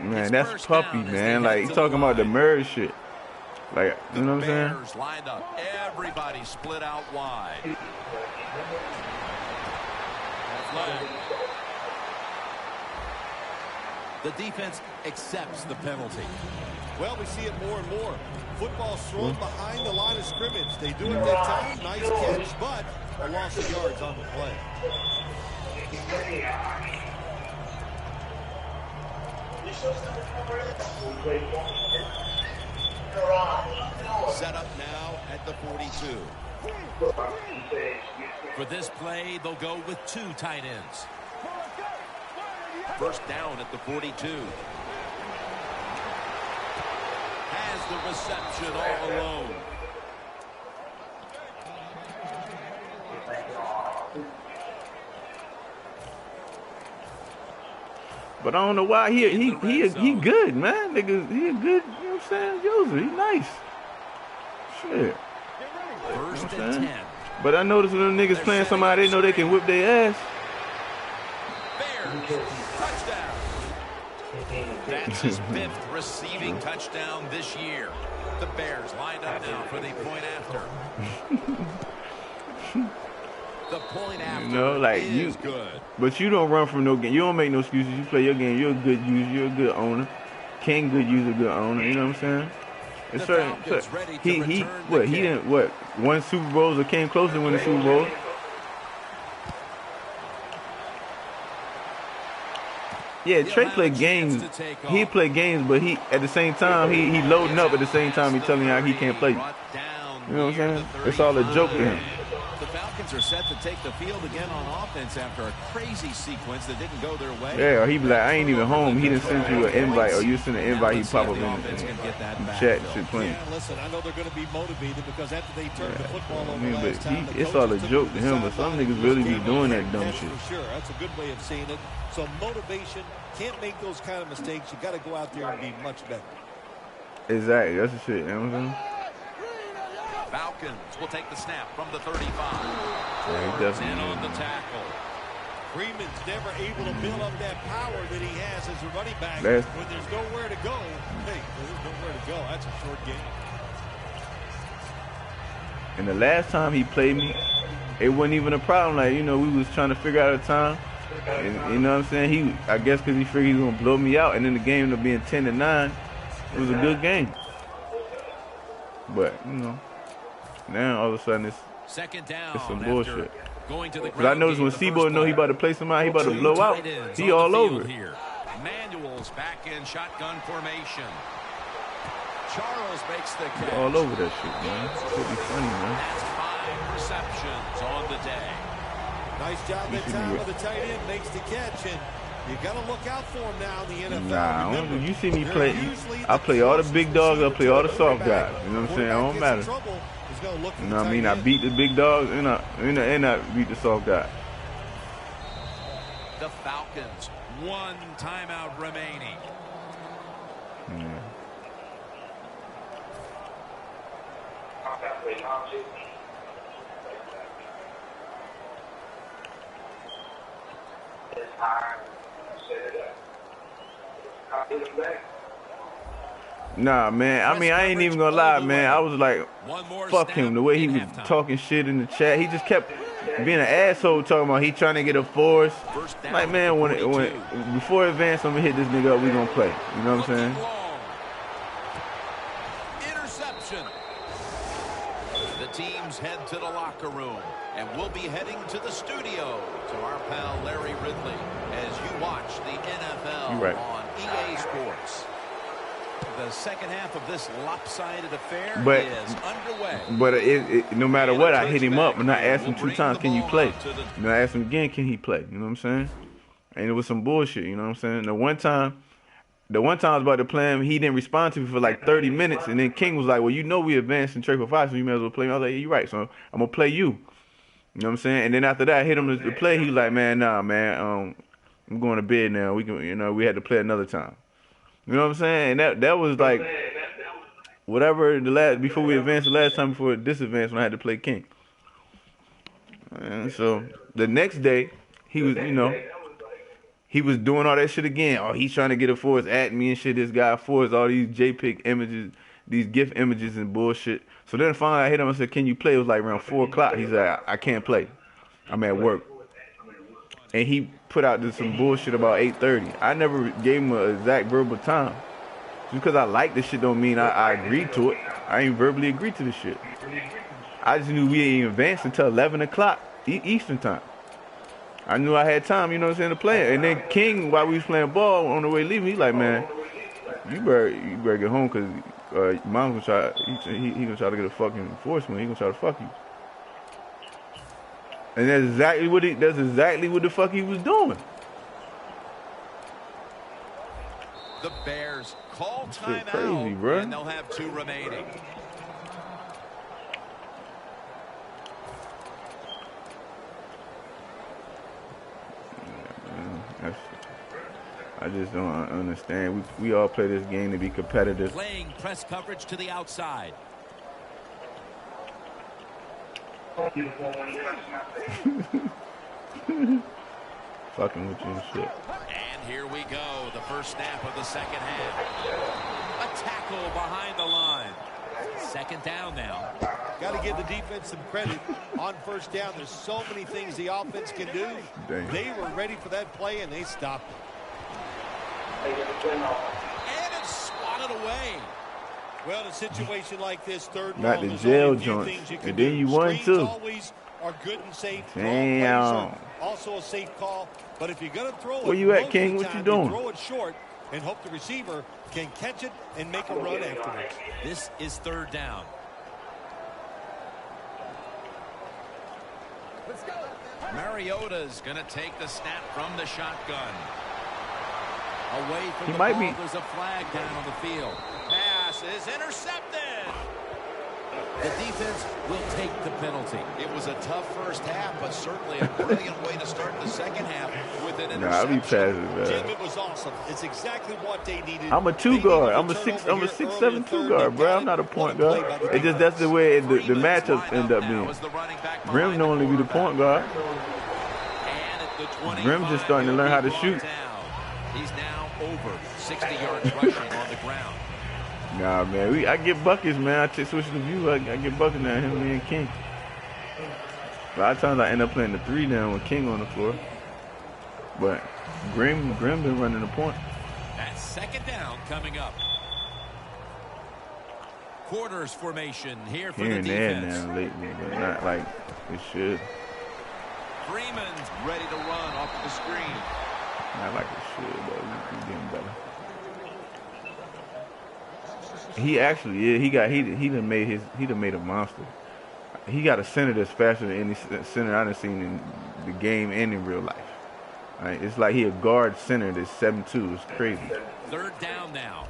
[SPEAKER 2] Man, that's puppy, man. Like, he's talking about the merge shit. Like, you know what I'm saying?
[SPEAKER 3] Bears lined up. Everybody split out wide. The defense accepts the penalty.
[SPEAKER 4] Well, we see it more and more. Football's thrown behind the line of scrimmage. They do it that time. Nice catch, but a loss of yards on the play.
[SPEAKER 3] Set up now at the 42. For this play, they'll go with 2 tight ends. 1st down at the 42. Has the reception all alone.
[SPEAKER 2] But I don't know why he good, man. Nigga, he a good, you know what I'm saying, user. He nice. Shit.
[SPEAKER 3] 1st and 10.
[SPEAKER 2] But I noticed when them niggas playing somebody, they know they can whip their ass.
[SPEAKER 3] Bears, touchdown. That's his 5th receiving touchdown this year. The Bears lined up now for the point after. The point after,
[SPEAKER 2] you know, like
[SPEAKER 3] is good.
[SPEAKER 2] But you don't run from no game. You don't make no excuses. You play your game. You're a good user. You're a good owner. King good user, good owner. You know what I'm saying? It's certain. He didn't won Super Bowls or came close to winning Super Bowls. Yeah, Trey played games. He played games, but he at the same time he loading up at the same time he telling you how he can't play. You know what I'm saying? It's all a joke to him.
[SPEAKER 3] The Falcons are set to take the field again on offense after a crazy sequence that didn't go their way.
[SPEAKER 2] Yeah, or he be like, I ain't even home. He didn't send you an invite, or you send an invite, he pop up in the chat shit playing.
[SPEAKER 4] Yeah, listen, I know they're going to be motivated because after they turn the football over last time,
[SPEAKER 2] it's all a joke to him, but some niggas really be doing that dumb shit.
[SPEAKER 4] For sure, that's a good way of seeing it. So motivation, can't make those kind of mistakes. You got to go out there and be much better.
[SPEAKER 2] Exactly, that's the shit. You know what I'm saying?
[SPEAKER 3] Falcons will take the snap from the 35.
[SPEAKER 2] Yeah, he definitely
[SPEAKER 3] in on the tackle.
[SPEAKER 4] Freeman's never able to build up that power that he has as a running back. When there's nowhere to go, hey, there's nowhere to go. That's a short game.
[SPEAKER 2] And the last time he played me, it wasn't even a problem. Like, you know, we was trying to figure out a time. And, you know what I'm saying? I guess because he figured he was going to blow me out. And then the game ended up being 10-9. It was a good game. But, you know. Now all of a sudden it's some bullshit. Because I noticed when Seaboy know he about to play somebody, he about to blow out, he all over it.
[SPEAKER 3] Manuel's back in shotgun formation. Charles makes the catch.
[SPEAKER 2] All over that shit, man. It's pretty funny, man.
[SPEAKER 3] That's 5 receptions on the day.
[SPEAKER 4] Nice job that time with the tight end, makes the catch, and you got to look out for him now in the NFL.
[SPEAKER 2] Nah,
[SPEAKER 4] remember,
[SPEAKER 2] you see me play. I play all the big dogs. I play all the soft guys. You know what I'm saying? It don't matter. You know what I mean? I beat the big dogs and I beat the soft guy.
[SPEAKER 3] The Falcons, 1 timeout remaining.
[SPEAKER 2] Yeah. Nah, man. I mean, I ain't even gonna lie, man. I was like, fuck him. The way he was talking shit in the chat, he just kept being an asshole, talking about he trying to get a force. Like, man, when before advance, I'm gonna hit this nigga up. We gonna play. You know what I'm saying?
[SPEAKER 3] Interception. The teams head to the locker room, and we'll be heading to the studio to our pal Larry Ridley as you watch the NFL on EA Sports. The second half of this lopsided affair is underway.
[SPEAKER 2] But no matter what, I hit him up and I asked him 2 times, can you play? And I asked him again, can he play? You know what I'm saying? And it was some bullshit, you know what I'm saying? The one time I was about to play him, he didn't respond to me for like 30 minutes. And then King was like, well, you know we advanced in Trey for 5, so you may as well play me. I was like, yeah, you're right, so I'm going to play you. You know what I'm saying? And then after that, I hit him to play. He was like, man, nah, man, I'm going to bed now. We can, you know, we had to play another time. You know what I'm saying? And that was like whatever before we advanced the last time before this advance when I had to play King. And so the next day he was, you know, he was doing all that shit again. Oh, he's trying to get a force at me and shit. This guy forced all these JPEG images, these GIF images and bullshit. So then finally I hit him and said, can you play? It was like around 4 o'clock. He said, I can't play. I'm at work. And he put out some bullshit about 8:30. I never gave him an exact verbal time. Just because I like this shit don't mean I agreed to it. I ain't verbally agreed to this shit. I just knew we ain't advanced until 11 o'clock Eastern time. I knew I had time, you know what I'm saying, to play it. And then King, while we was playing ball on the way leaving, he's like, man, you better get home because mom's gonna try. He gonna try to get a fucking enforcement. He gonna try to fuck you. And that's exactly what the fuck he was doing.
[SPEAKER 3] The Bears call timeout,
[SPEAKER 2] crazy, bro.
[SPEAKER 3] And they'll have 2 remaining.
[SPEAKER 2] I just don't understand. We all play this game to be competitive.
[SPEAKER 3] Playing press coverage to the outside.
[SPEAKER 2] Fucking with you and shit.
[SPEAKER 3] And here we go, the first snap of the second half. A tackle behind the line. Second down now.
[SPEAKER 4] Got to give the defense some credit on first down. There's so many things the offense can do.
[SPEAKER 2] Dang.
[SPEAKER 4] They were ready for that play, and they stopped it.
[SPEAKER 3] And it's swatted away.
[SPEAKER 4] Well, in a situation like this, third and
[SPEAKER 6] Got
[SPEAKER 4] long,
[SPEAKER 6] the
[SPEAKER 4] there's
[SPEAKER 6] jail
[SPEAKER 4] only a few
[SPEAKER 6] joint.
[SPEAKER 4] things you can
[SPEAKER 6] And then
[SPEAKER 4] do.
[SPEAKER 6] you won
[SPEAKER 4] Screens
[SPEAKER 6] too.
[SPEAKER 4] always are good and safe.
[SPEAKER 6] Damn.
[SPEAKER 4] Long plays are also a safe call. But if you're going to throw it,
[SPEAKER 6] Where you at,
[SPEAKER 4] most
[SPEAKER 6] King?
[SPEAKER 4] of the
[SPEAKER 6] What you
[SPEAKER 4] time,
[SPEAKER 6] doing?
[SPEAKER 4] throw it short and hope the receiver can catch it and make a run afterwards.
[SPEAKER 3] This is third down. Mariota's going to take the snap from the shotgun. Away from
[SPEAKER 6] He
[SPEAKER 3] the
[SPEAKER 6] might
[SPEAKER 3] ball,
[SPEAKER 6] be.
[SPEAKER 3] there's a flag down on the field. Pass is intercepted. The defense will take the penalty. It was a tough first half, but certainly a brilliant way to start the second half with an
[SPEAKER 6] Nah, I'll be
[SPEAKER 3] interception.
[SPEAKER 6] passing,
[SPEAKER 4] Jim,
[SPEAKER 6] man.
[SPEAKER 4] it was awesome. It's exactly what they needed.
[SPEAKER 6] I'm a
[SPEAKER 4] They
[SPEAKER 6] two
[SPEAKER 4] needed
[SPEAKER 6] guard.
[SPEAKER 4] to
[SPEAKER 6] I'm a
[SPEAKER 4] turn
[SPEAKER 6] six.
[SPEAKER 4] over
[SPEAKER 6] I'm a
[SPEAKER 4] here
[SPEAKER 6] 6'7"
[SPEAKER 4] early in
[SPEAKER 6] two
[SPEAKER 4] third.
[SPEAKER 6] guard,
[SPEAKER 4] They
[SPEAKER 6] bro.
[SPEAKER 4] got
[SPEAKER 6] I'm not a
[SPEAKER 4] it.
[SPEAKER 6] point
[SPEAKER 4] What a
[SPEAKER 6] guard.
[SPEAKER 4] play by the
[SPEAKER 6] It just that's the
[SPEAKER 4] defense.
[SPEAKER 6] way the
[SPEAKER 3] Freeman's
[SPEAKER 6] matchups
[SPEAKER 3] lined
[SPEAKER 6] end up
[SPEAKER 3] now
[SPEAKER 6] being.
[SPEAKER 3] as the running back
[SPEAKER 6] Grim
[SPEAKER 3] behind the
[SPEAKER 6] normally be the point guard.
[SPEAKER 3] And at the 25,
[SPEAKER 6] Grim just starting to
[SPEAKER 3] he'll
[SPEAKER 6] learn
[SPEAKER 3] be
[SPEAKER 6] how to
[SPEAKER 3] brought
[SPEAKER 6] shoot.
[SPEAKER 3] down. He's now over 60 yards rushing on the ground.
[SPEAKER 6] Nah, man. I get buckets, man. I switch the view. I get buckets now. Him, me, and King. A lot of times I end up playing the 3 down with King on the floor. But Grim been running the point.
[SPEAKER 3] That's second down coming up. Quarters formation here for
[SPEAKER 6] Here
[SPEAKER 3] the
[SPEAKER 6] and there
[SPEAKER 3] defense.
[SPEAKER 6] now lately, but not like it should.
[SPEAKER 3] Freeman's ready to run off of the screen.
[SPEAKER 6] Not like it should, but he's getting better. He actually, yeah, he done made a monster. He got a center that's faster than any center I've seen in the game and in real life. Right? It's like he a guard center that's 7'2". It's crazy.
[SPEAKER 3] Third down now.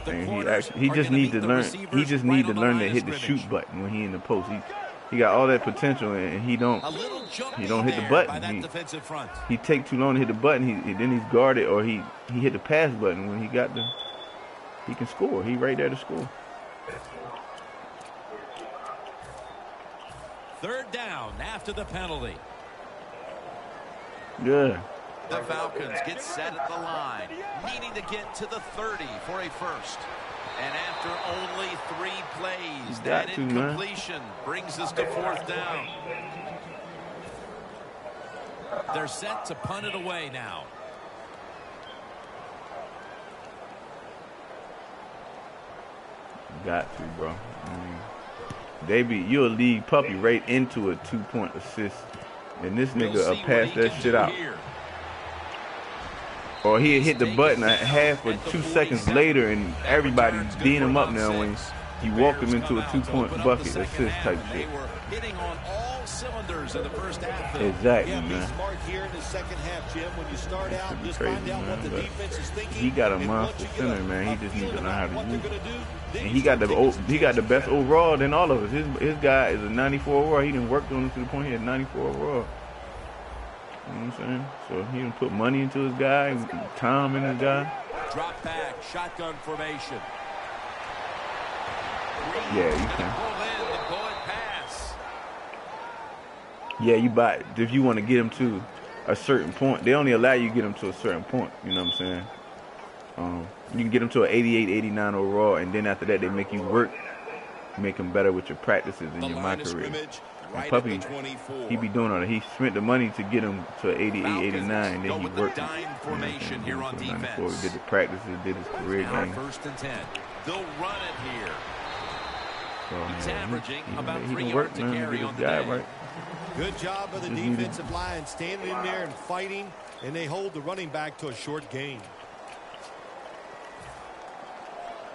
[SPEAKER 3] The
[SPEAKER 6] And he just need to learn. He just need to learn to hit the shoot button when he in the post. He got all that potential and he don't hit the button. He take too long to hit the button. Then he's guarded or he hit the pass button when he can score. He right there to score.
[SPEAKER 3] Third down after the penalty.
[SPEAKER 6] Yeah.
[SPEAKER 3] The Falcons get set at the line, needing to get to the 30 for a first. And after only 3 plays, that incompletion brings us to fourth down. They're set to punt it away now.
[SPEAKER 6] Got to, bro. You're a league puppy right into a 2-point assist. And this nigga will pass that shit out.
[SPEAKER 3] Here.
[SPEAKER 6] Or he'll hit the button a half or 2 seconds later and everybody's beating him up now when he walked him into a 2-point bucket assist type shit.
[SPEAKER 3] Hitting on all cylinders in the first half.
[SPEAKER 6] Exactly,
[SPEAKER 4] Yeah, be
[SPEAKER 6] man.
[SPEAKER 4] smart here in the second half, Jim. When you start out,
[SPEAKER 6] Should be
[SPEAKER 4] just
[SPEAKER 6] crazy,
[SPEAKER 4] find out what
[SPEAKER 6] man,
[SPEAKER 4] the
[SPEAKER 6] but
[SPEAKER 4] defense is thinking.
[SPEAKER 6] he got a
[SPEAKER 4] and
[SPEAKER 6] monster
[SPEAKER 4] once you get
[SPEAKER 6] center, man. He just needs to learn how to
[SPEAKER 4] what
[SPEAKER 6] use
[SPEAKER 4] they're
[SPEAKER 6] it.
[SPEAKER 4] gonna do, then
[SPEAKER 6] And
[SPEAKER 4] you
[SPEAKER 6] he got the best overall than all of us. His guy is a 94 overall. He done worked on it to the point he had 94 overall. You know what I'm saying? So he done put money into his guy, and time in his guy.
[SPEAKER 3] Drop back, shotgun formation.
[SPEAKER 6] Yeah, you can.
[SPEAKER 3] Pull in the bullet pass.
[SPEAKER 6] Yeah, you buy if you want to get him to a certain point. They only allow you to get him to a certain point. You know what I'm saying? You can get him to an 88, 89 overall, and then after that they make you work, make him better with your practices and your my career. And Puppy, he be doing all that. He spent the money to get him to 88, 89, and then he worked.
[SPEAKER 3] Formation here on defense.
[SPEAKER 6] He did the practices, did his career game.
[SPEAKER 3] First and 10. They'll run it here.
[SPEAKER 6] So,
[SPEAKER 3] He's averaging about
[SPEAKER 6] he
[SPEAKER 3] 3
[SPEAKER 6] can work,
[SPEAKER 3] yards a
[SPEAKER 6] man,
[SPEAKER 3] carry
[SPEAKER 6] get
[SPEAKER 3] on
[SPEAKER 6] his
[SPEAKER 3] the
[SPEAKER 6] guy
[SPEAKER 3] day.
[SPEAKER 6] right.
[SPEAKER 4] Good job of the defensive line standing in there and fighting, and they hold the running back to a short gain.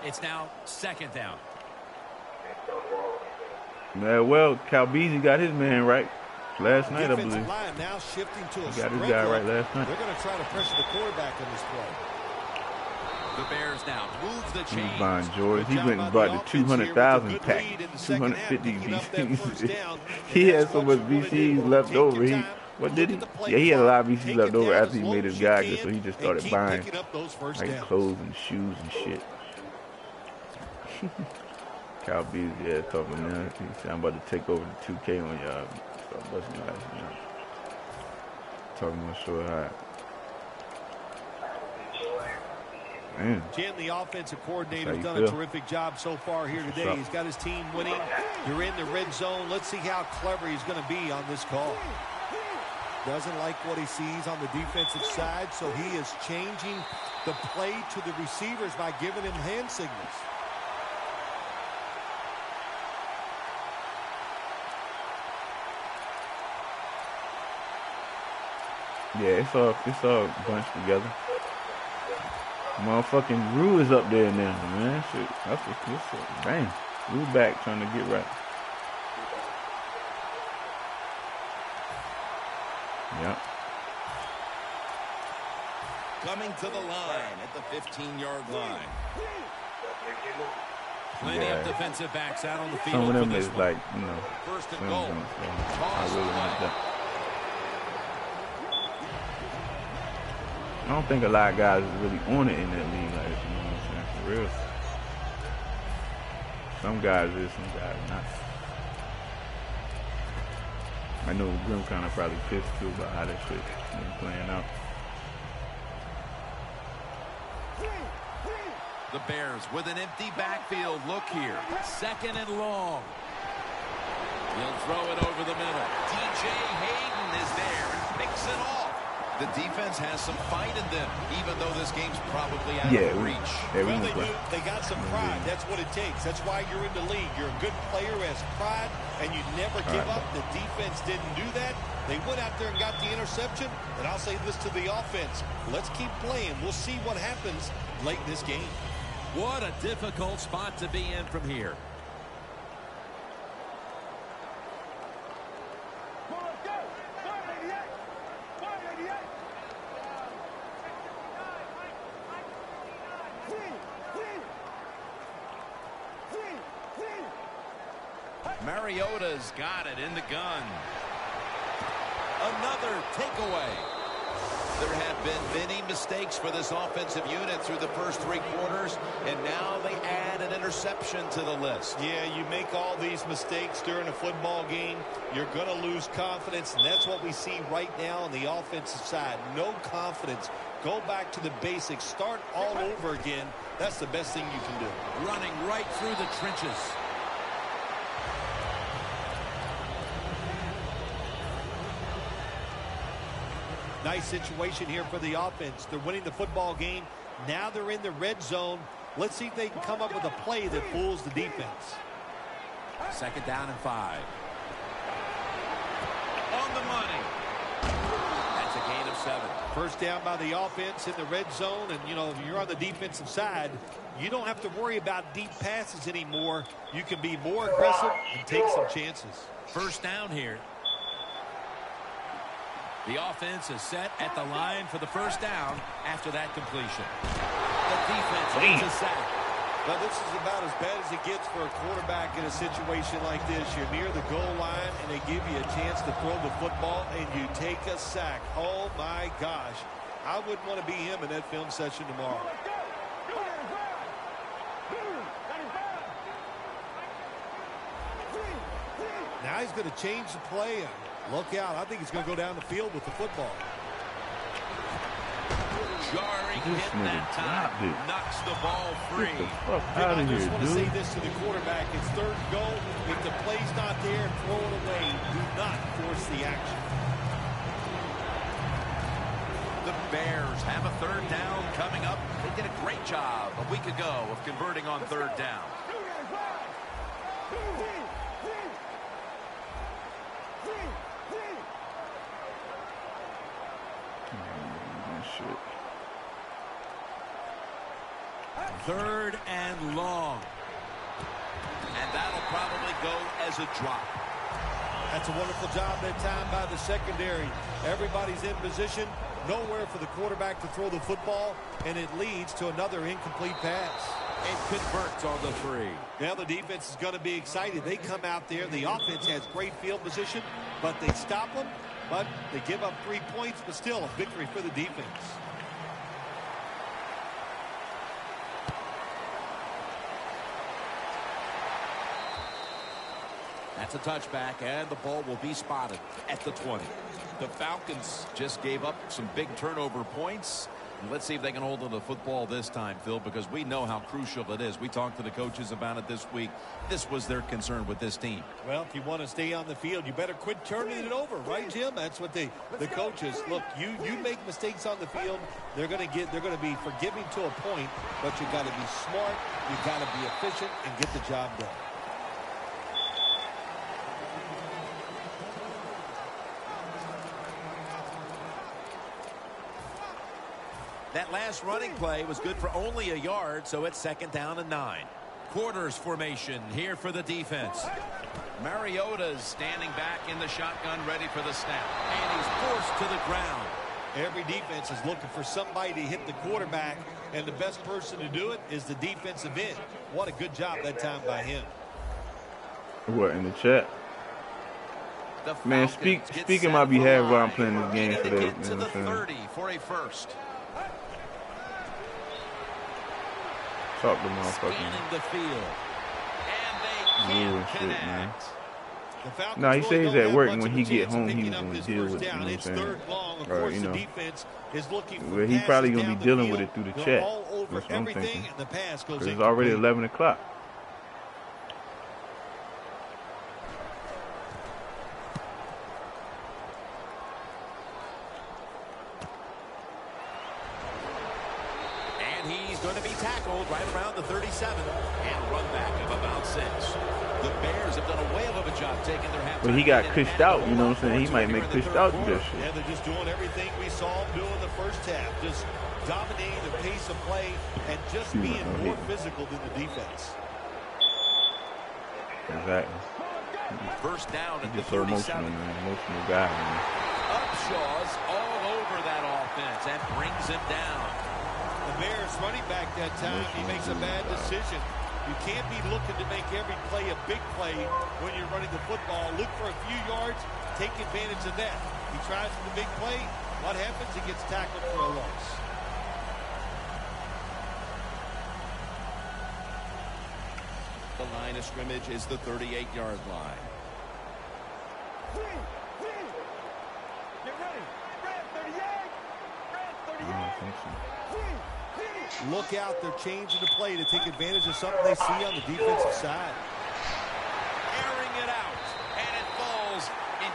[SPEAKER 3] It's now second down.
[SPEAKER 6] Yeah, well, Calbeezy got his man right last night, I
[SPEAKER 4] Defensive
[SPEAKER 6] believe.
[SPEAKER 4] line now shifting to a
[SPEAKER 6] He got his
[SPEAKER 4] spread
[SPEAKER 6] guy
[SPEAKER 4] run.
[SPEAKER 6] right last night.
[SPEAKER 4] They're going to try to pressure the quarterback on this play.
[SPEAKER 3] The Bears now move the
[SPEAKER 6] He
[SPEAKER 3] chains.
[SPEAKER 6] was buying George. He
[SPEAKER 4] Good
[SPEAKER 6] went
[SPEAKER 4] job
[SPEAKER 6] and
[SPEAKER 4] by
[SPEAKER 6] bought
[SPEAKER 4] the
[SPEAKER 6] the
[SPEAKER 4] offense here
[SPEAKER 6] 200,000
[SPEAKER 4] with a good
[SPEAKER 6] pack,
[SPEAKER 4] lead in the second half,
[SPEAKER 6] 250
[SPEAKER 4] picking up that first
[SPEAKER 6] VCs.
[SPEAKER 4] down.
[SPEAKER 6] He
[SPEAKER 4] And
[SPEAKER 6] had so much
[SPEAKER 4] that's what you wanna
[SPEAKER 6] VCs
[SPEAKER 4] do.
[SPEAKER 6] left
[SPEAKER 4] Take
[SPEAKER 6] over.
[SPEAKER 4] your
[SPEAKER 6] He,
[SPEAKER 4] time,
[SPEAKER 6] what
[SPEAKER 4] look
[SPEAKER 6] did he?
[SPEAKER 4] at the play
[SPEAKER 6] Yeah, he had a lot of
[SPEAKER 4] clock,
[SPEAKER 6] VCs
[SPEAKER 4] take
[SPEAKER 6] left
[SPEAKER 4] it
[SPEAKER 6] over
[SPEAKER 4] down
[SPEAKER 6] after
[SPEAKER 4] as
[SPEAKER 6] he
[SPEAKER 4] low
[SPEAKER 6] made
[SPEAKER 4] as
[SPEAKER 6] his
[SPEAKER 4] you
[SPEAKER 6] guy,
[SPEAKER 4] can
[SPEAKER 6] so he just
[SPEAKER 4] and
[SPEAKER 6] started
[SPEAKER 4] keep
[SPEAKER 6] buying
[SPEAKER 4] picking up those first
[SPEAKER 6] like
[SPEAKER 4] downs.
[SPEAKER 6] clothes and shoes and shit. Calbeezy, yeah, talking now. He said, I'm about to take over the 2K on y'all. Start busting your ass, you know. Talking about short high. Man.
[SPEAKER 4] Jim, the offensive coordinator, has
[SPEAKER 6] That's how
[SPEAKER 4] done
[SPEAKER 6] you
[SPEAKER 4] a
[SPEAKER 6] feel.
[SPEAKER 4] terrific job so far here
[SPEAKER 6] That's
[SPEAKER 4] today.
[SPEAKER 6] what's
[SPEAKER 4] He's
[SPEAKER 6] up.
[SPEAKER 4] got his team winning. You're in the red zone. Let's see how clever he's going to be on this call. Doesn't like what he sees on the defensive side, so he is changing the play to the receivers by giving him hand signals.
[SPEAKER 6] Yeah, it's all bunched together. Motherfucking Rue is up there now, man. Shit, that's what. Damn, Rue back trying to get right. Yep.
[SPEAKER 3] Coming to the line at the 15-yard line. Plenty of defensive backs out on the field.
[SPEAKER 6] Some of them is like,
[SPEAKER 3] first and goal.
[SPEAKER 6] I don't think a lot of guys is really on it in that league, like, you know what I'm saying, for real. Some guys is, some guys not. I know Grim kind of probably pissed too about how that shit been playing out.
[SPEAKER 3] The Bears with an empty backfield. Look here. 2nd and long. He'll throw it over the middle. DJ Hayden is there and picks it off. The defense has some fight in them, even though this game's probably out of reach.
[SPEAKER 4] Well, they got some pride. That's what it takes. That's why you're in the league. You're a good player who has pride, and you never give up. The defense didn't do that. They went out there and got the interception. And I'll say this to the offense. Let's keep playing. We'll see what happens late in this game.
[SPEAKER 3] What a difficult spot to be in from here. Mariota's got it in the gun. Another takeaway. There have been many mistakes for this offensive unit through the first 3 quarters, and now they add an interception to the list.
[SPEAKER 4] Yeah, you make all these mistakes during a football game, you're going to lose confidence, and that's what we see right now on the offensive side. No confidence. Go back to the basics. Start all over again. That's the best thing you can do.
[SPEAKER 3] Running right through the trenches.
[SPEAKER 4] Nice situation here for the offense. They're winning the football game. Now they're in the red zone. Let's see if they can come up with a play that fools the defense.
[SPEAKER 3] 2nd down and 5. On the money. That's a gain of 7.
[SPEAKER 4] First down by the offense in the red zone. And, you're on the defensive side. You don't have to worry about deep passes anymore. You can be more aggressive and take some chances.
[SPEAKER 3] First down here. The offense is set at the line for the first down after that completion. The defense needs a sack.
[SPEAKER 4] Well, this is about as bad as it gets for a quarterback in a situation like this. You're near the goal line, and they give you a chance to throw the football, and you take a sack. Oh, my gosh. I wouldn't want to be him in that film session tomorrow. Now he's going to change the play. Look out. I think he's going to go down the field with the football.
[SPEAKER 3] Jarring hit that time. Knocks the ball free.
[SPEAKER 4] I just want to say this to the quarterback. It's 3rd and goal. If the play's not there, throw it away. Do not force the action.
[SPEAKER 3] The Bears have a 3rd down coming up. They did a great job a week ago of converting on 3rd down. Third and long. And that'll probably go as a drop.
[SPEAKER 4] That's a wonderful job that time by the secondary. Everybody's in position. Nowhere for the quarterback to throw the football. And it leads to another incomplete pass.
[SPEAKER 3] And converts on the 3.
[SPEAKER 4] Now the defense is going to be excited. They come out there. The offense has great field position. But they stop them. But they give up 3 points. But still a victory for the defense.
[SPEAKER 3] That's a touchback, and the ball will be spotted at the 20. The Falcons just gave up some big turnover points. And let's see if they can hold on to the football this time, Phil, because we know how crucial it is. We talked to the coaches about it this week. This was their concern with this team.
[SPEAKER 4] Well, if you want to stay on the field, you better quit turning it over, right, Jim? That's what the coaches look. You make mistakes on the field, they're going to be forgiving to a point, but you got to be smart, you got to be efficient, and get the job done.
[SPEAKER 3] That last running play was good for only a yard, so it's 2nd down and 9. Quarters formation here for the defense. Mariota's standing back in the shotgun, ready for the snap. And he's forced to the ground.
[SPEAKER 4] Every defense is looking for somebody to hit the quarterback, and the best person to do it is the defensive end. What a good job that time by him.
[SPEAKER 6] What, in the chat? Man, speak in my behalf while I'm playing this game for that.
[SPEAKER 3] To the 30 for a first.
[SPEAKER 6] Talk to motherfucker.
[SPEAKER 3] Scanning the field. And they can't connect.
[SPEAKER 6] Man. No, he says at work, and when he get home, he was going to deal with it, you know what I'm saying? Or, you know, well, he probably going to be dealing with it through the chat. That's what I'm thinking. Because it's already 11 o'clock.
[SPEAKER 3] And he's going to be tackled right around the 37 and run back of about 6. The Bears have done a whale of a job taking their half.
[SPEAKER 6] But he got pushed out, you know what I'm saying? He might make pushed out to this shit.
[SPEAKER 4] Yeah, they're just doing everything we saw them do in the first half. Just dominating the pace of play and just being more physical than the defense.
[SPEAKER 6] Exactly.
[SPEAKER 3] First down at the 37.
[SPEAKER 6] So emotional, man. Emotional guy, man.
[SPEAKER 3] Upshaw's all over that offense and brings him down.
[SPEAKER 4] The Bears running back that time, he makes a bad decision. You can't be looking to make every play a big play when you're running the football. Look for a few yards, take advantage of that. He tries for the big play. What happens? He gets tackled for a loss.
[SPEAKER 3] The line of scrimmage is the 38-yard line.
[SPEAKER 4] Get ready. Red 38. Red 38.
[SPEAKER 6] I don't think so.
[SPEAKER 4] Look out, they're changing the play to take advantage of something they see on the defensive side.
[SPEAKER 3] Airing it out, and it falls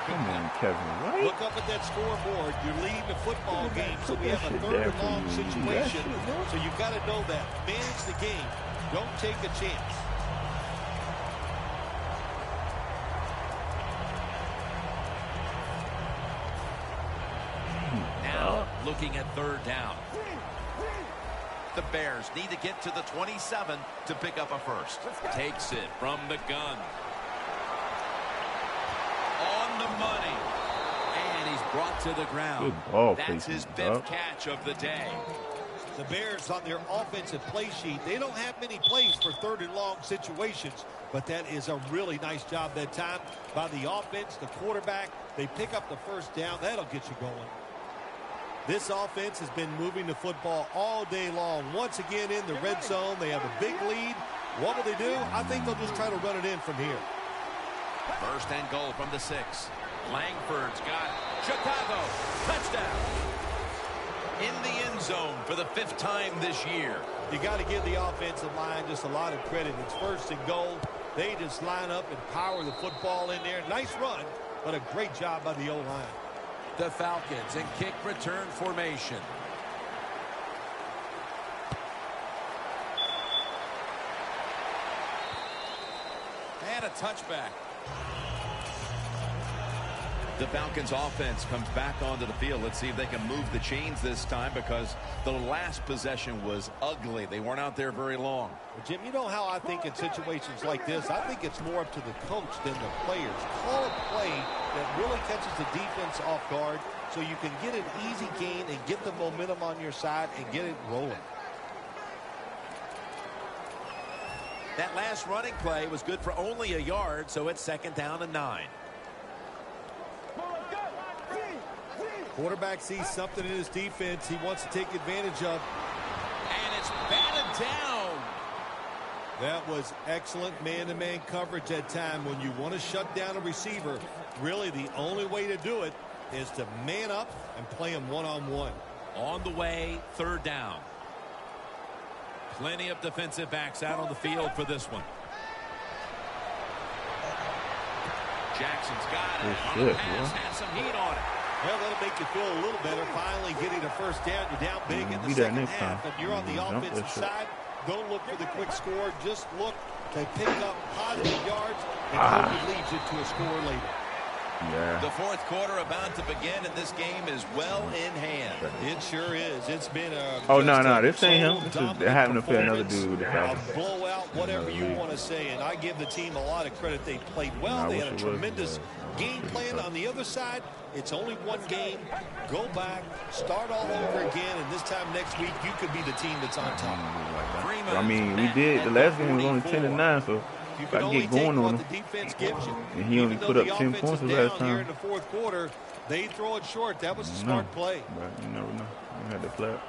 [SPEAKER 6] Come on,
[SPEAKER 3] incomplete.
[SPEAKER 6] Kevin, right?
[SPEAKER 4] Look up at that scoreboard. You're leading the football game, so we have a 3rd and long situation. So you've got to know that. Manage the game. Don't take a chance.
[SPEAKER 3] Now looking at 3rd down. The Bears need to get to the 27 to pick up a first. Takes it from the gun. On the money. And he's brought to the ground.
[SPEAKER 6] Good ball
[SPEAKER 3] That's his 5th catch of the day.
[SPEAKER 4] The Bears on their offensive play sheet, they don't have many plays for 3rd and long situations, but that is a really nice job that time by the offense, the quarterback. They pick up the first down. That'll get you going. This offense has been moving the football all day long. Once again in the red zone, they have a big lead. What will they do? I think they'll just try to run it in from here.
[SPEAKER 3] 1st and goal from the 6. Langford's got Chicago. Touchdown. In the end zone for the 5th time this year.
[SPEAKER 4] You got to give the offensive line just a lot of credit. It's 1st and goal. They just line up and power the football in there. Nice run, but a great job by the O-line.
[SPEAKER 3] The Falcons in kick return formation. And a touchback. The Falcons offense comes back onto the field. Let's see if they can move the chains this time, because the last possession was ugly. They weren't out there very long.
[SPEAKER 4] Well, Jim, you know how I think in situations like this, I think it's more up to the coach than the players. Call a play that really catches the defense off guard so you can get an easy gain and get the momentum on your side and get it rolling.
[SPEAKER 3] That last running play was good for only a yard, so it's 2nd down and 9.
[SPEAKER 4] Quarterback sees something in his defense he wants to take advantage of.
[SPEAKER 3] And it's batted down.
[SPEAKER 4] That was excellent man-to-man coverage that time. When you want to shut down a receiver, really the only way to do it is to man up and play him one-on-one.
[SPEAKER 3] On the way, 3rd down. Plenty of defensive backs out on the field for this one. Jackson's got it. On the pass, has some heat on it.
[SPEAKER 4] Well, that'll make you feel a little better. Finally getting a first down. You're down big in the second half, and you're on the offensive side. Don't look for the quick score. Just look to pick up positive yards and hope it leads you to a score later.
[SPEAKER 6] Yeah.
[SPEAKER 3] The fourth quarter about to begin, and this game is well in hand.
[SPEAKER 4] It sure is. It's been a
[SPEAKER 6] this ain't him. This is having to play another dude with the
[SPEAKER 4] a blowout, whatever you want to say. And I give the team a lot of credit. They played well. They had a tremendous game plan. On the other side, it's only one game. Go back, start all over again, and this time next week you could be the team that's on top.
[SPEAKER 6] I mean, we did. The last game was only 10-9, so if I can get going on him. And he only put up 10 points the last time.
[SPEAKER 4] Here in the fourth quarter, they throw it short. That was a smart play.
[SPEAKER 6] But you never know. You had to play it.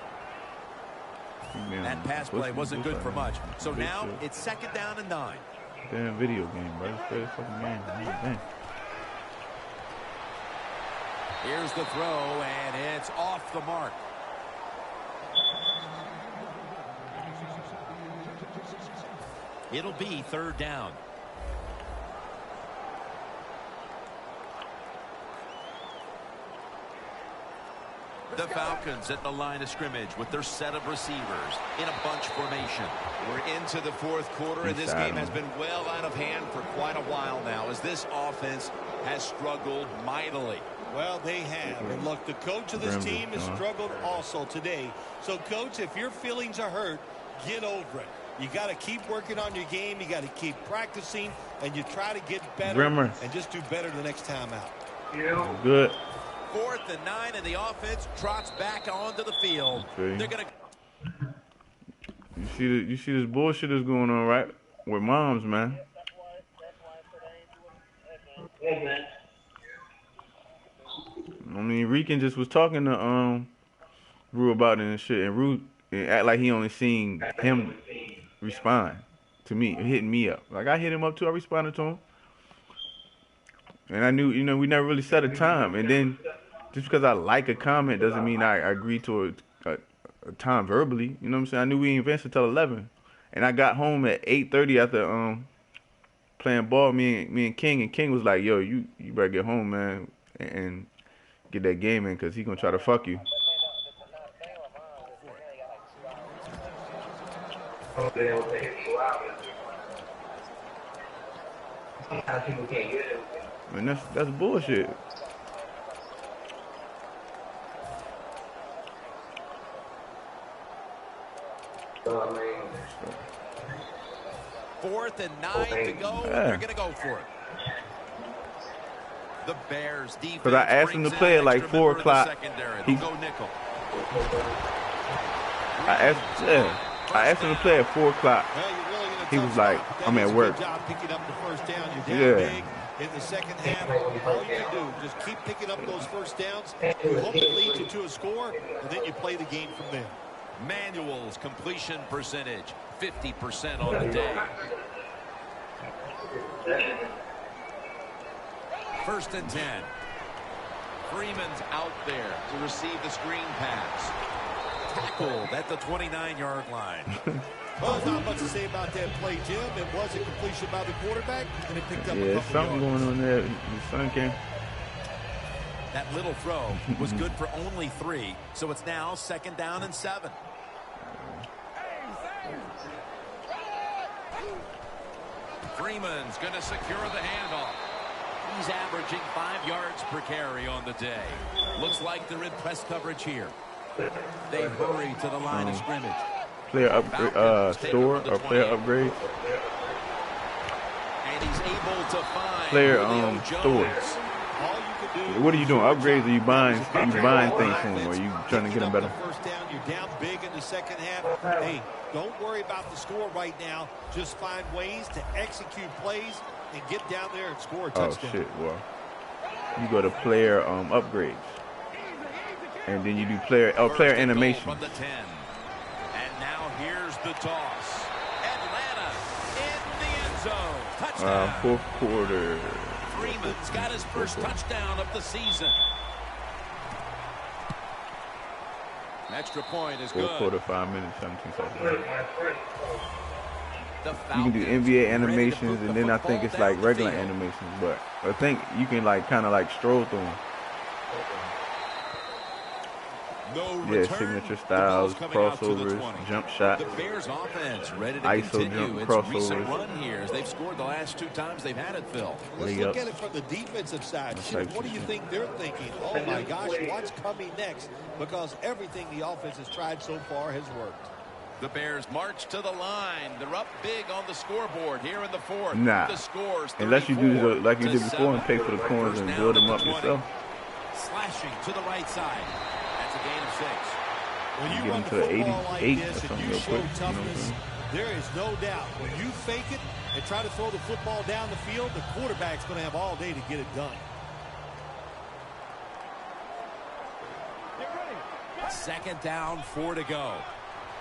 [SPEAKER 3] That pass play wasn't good for much. So now it's 2nd down and 9.
[SPEAKER 6] Damn video game, bro. Let's play this fucking game. Dang.
[SPEAKER 3] Here's the throw, and it's off the mark. It'll be 3rd down. The Falcons at the line of scrimmage with their set of receivers in a bunch formation. We're into the fourth quarter, and this game has been well out of hand for quite a while now, as this offense has struggled mightily.
[SPEAKER 4] Well, they have. And look, the coach of this team has struggled also today. So, Coach, if your feelings are hurt, get over it. You got to keep working on your game. You got to keep practicing, and you try to get better and just do better the next time out.
[SPEAKER 6] Good.
[SPEAKER 3] 4th and 9, and the offense trots back onto the field.
[SPEAKER 6] Okay.
[SPEAKER 3] They're gonna.
[SPEAKER 6] You see this bullshit that's going on, right? With moms, man. I mean, Rican just was talking to Rue about it and shit, and Rue act like he only seen him respond to me, hitting me up. Like I hit him up too. I responded to him, and I knew, we never really set a time. And then just because I like a comment doesn't mean I agree to a time verbally. You know what I'm saying? I knew we didn't advance until 11, and I got home at 8:30 after playing ball. Me and King was like, "Yo, you better get home, man, and get that game in, because he gonna try to fuck you." And that's bullshit.
[SPEAKER 3] Fourth and 9 to go, and they're gonna go for it. The Bears defense.
[SPEAKER 6] Because I asked him to play at like 4 o'clock. He go nickel. I asked him to play at 4 o'clock. He was like, "I'm at work." Yeah.
[SPEAKER 4] In the second half, all you can do, just keep picking up those first downs. You hope it leads you to a score, and then you play the game from there.
[SPEAKER 3] Manuel's completion percentage, 50% on the day. 1st and 10. Freeman's out there to receive the screen pass. Tackled at the 29-yard line.
[SPEAKER 4] Well, there's not much to say about that play, Jim. It was a completion by the quarterback, and it picked up a couple
[SPEAKER 6] yards. Something going on there. The sun came.
[SPEAKER 3] That little throw was good for only 3, so it's now 2nd down and 7. Freeman's going to secure the handoff. He's averaging 5 yards per carry on the day. Looks like they're in press coverage here. They hurry to the line of scrimmage.
[SPEAKER 6] Player upgrade, player upgrade.
[SPEAKER 3] And he's able to find
[SPEAKER 6] player store. What are you doing? Upgrades? Or you buying things from him, or you trying to get him better?
[SPEAKER 4] First down, you're down big in the second half. Hey, don't worry about the score right now. Just find ways to execute plays and get down there and score a touchdown.
[SPEAKER 6] Oh shit! Well, you go to player upgrades, and then you do player animation.
[SPEAKER 3] From the 10. And now here's the toss. Atlanta in the end zone. Touchdown.
[SPEAKER 6] 4th quarter.
[SPEAKER 3] Freeman's got his first touchdown of the season. Extra point is good.
[SPEAKER 6] 4th quarter, 5 minutes, 17 seconds. You can do NBA animations, and then I think it's like regular animations, but I think you can like kind of like stroll through them. Yeah, signature styles, crossovers, jump shots,
[SPEAKER 3] The Bears offense ready to
[SPEAKER 6] ISO
[SPEAKER 3] continue
[SPEAKER 6] jump
[SPEAKER 3] its recent
[SPEAKER 6] crossovers.
[SPEAKER 3] run here as they've scored the last 2 times they've had it, Phil.
[SPEAKER 4] Let's look at it from the defensive side. Chip, what do you think they're thinking? Oh, my gosh, what's coming next? Because everything the offense has tried so far has worked.
[SPEAKER 3] The Bears march to the line. They're up big on the scoreboard here in the 4th.
[SPEAKER 6] Nah,
[SPEAKER 3] The score's
[SPEAKER 6] unless you do the, like you did
[SPEAKER 3] 34-7.
[SPEAKER 6] before and pay for the corners and build them up yourself.
[SPEAKER 3] Slashing to the right side. That's a gain of 6.
[SPEAKER 4] When you
[SPEAKER 6] Get
[SPEAKER 4] run
[SPEAKER 6] them
[SPEAKER 4] the
[SPEAKER 6] to the
[SPEAKER 4] football like
[SPEAKER 6] 88 or
[SPEAKER 4] this and
[SPEAKER 6] something
[SPEAKER 4] you
[SPEAKER 6] real
[SPEAKER 4] show
[SPEAKER 6] quick, you know what I'm
[SPEAKER 4] toughness,
[SPEAKER 6] saying?
[SPEAKER 4] there is no doubt. When you fake it and try to throw the football down the field, the quarterback's going to have all day to get it done.
[SPEAKER 3] Second down, 4 to go.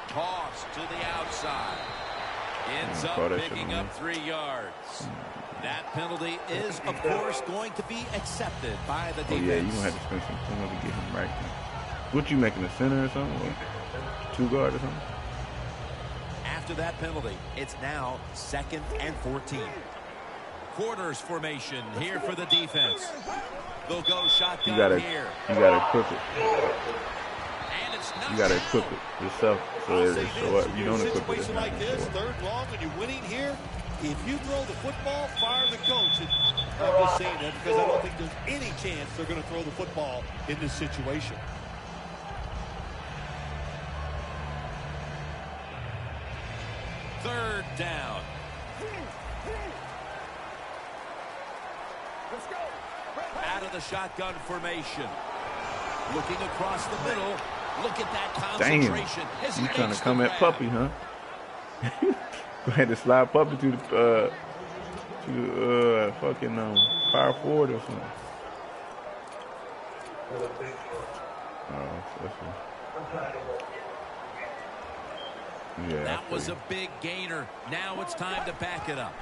[SPEAKER 3] Toss to the outside. Ends up picking up 3 yards. That penalty is, of course, going to be accepted by the defense.
[SPEAKER 6] Oh, yeah, you're going to have to spend some time to get him right. What you making, a center or something? Or 2 guard or something?
[SPEAKER 3] After that penalty, it's now 2nd and 14. Quarters formation here for the defense. They'll go shotgun here.
[SPEAKER 6] You gotta equip it.
[SPEAKER 3] And it's not
[SPEAKER 6] You gotta
[SPEAKER 3] down.
[SPEAKER 6] equip it yourself so
[SPEAKER 4] I'll
[SPEAKER 6] that
[SPEAKER 4] say
[SPEAKER 6] it show
[SPEAKER 4] this,
[SPEAKER 6] up.
[SPEAKER 4] in
[SPEAKER 6] You
[SPEAKER 4] your
[SPEAKER 6] don't equip it.
[SPEAKER 4] situation like this, 3rd long, when you're winning here, if you throw the football, fire the coach. And I'm just saying that because I don't think there's any chance they're going to throw the football in this situation.
[SPEAKER 3] Third down. Out of the shotgun formation. Looking across the middle. Look at that concentration.
[SPEAKER 6] Damn. You trying to come at Puppy, huh? Go ahead and slide Puppy to the fucking power forward or something. Yeah,
[SPEAKER 3] that was a big gainer. Now it's time to back it up.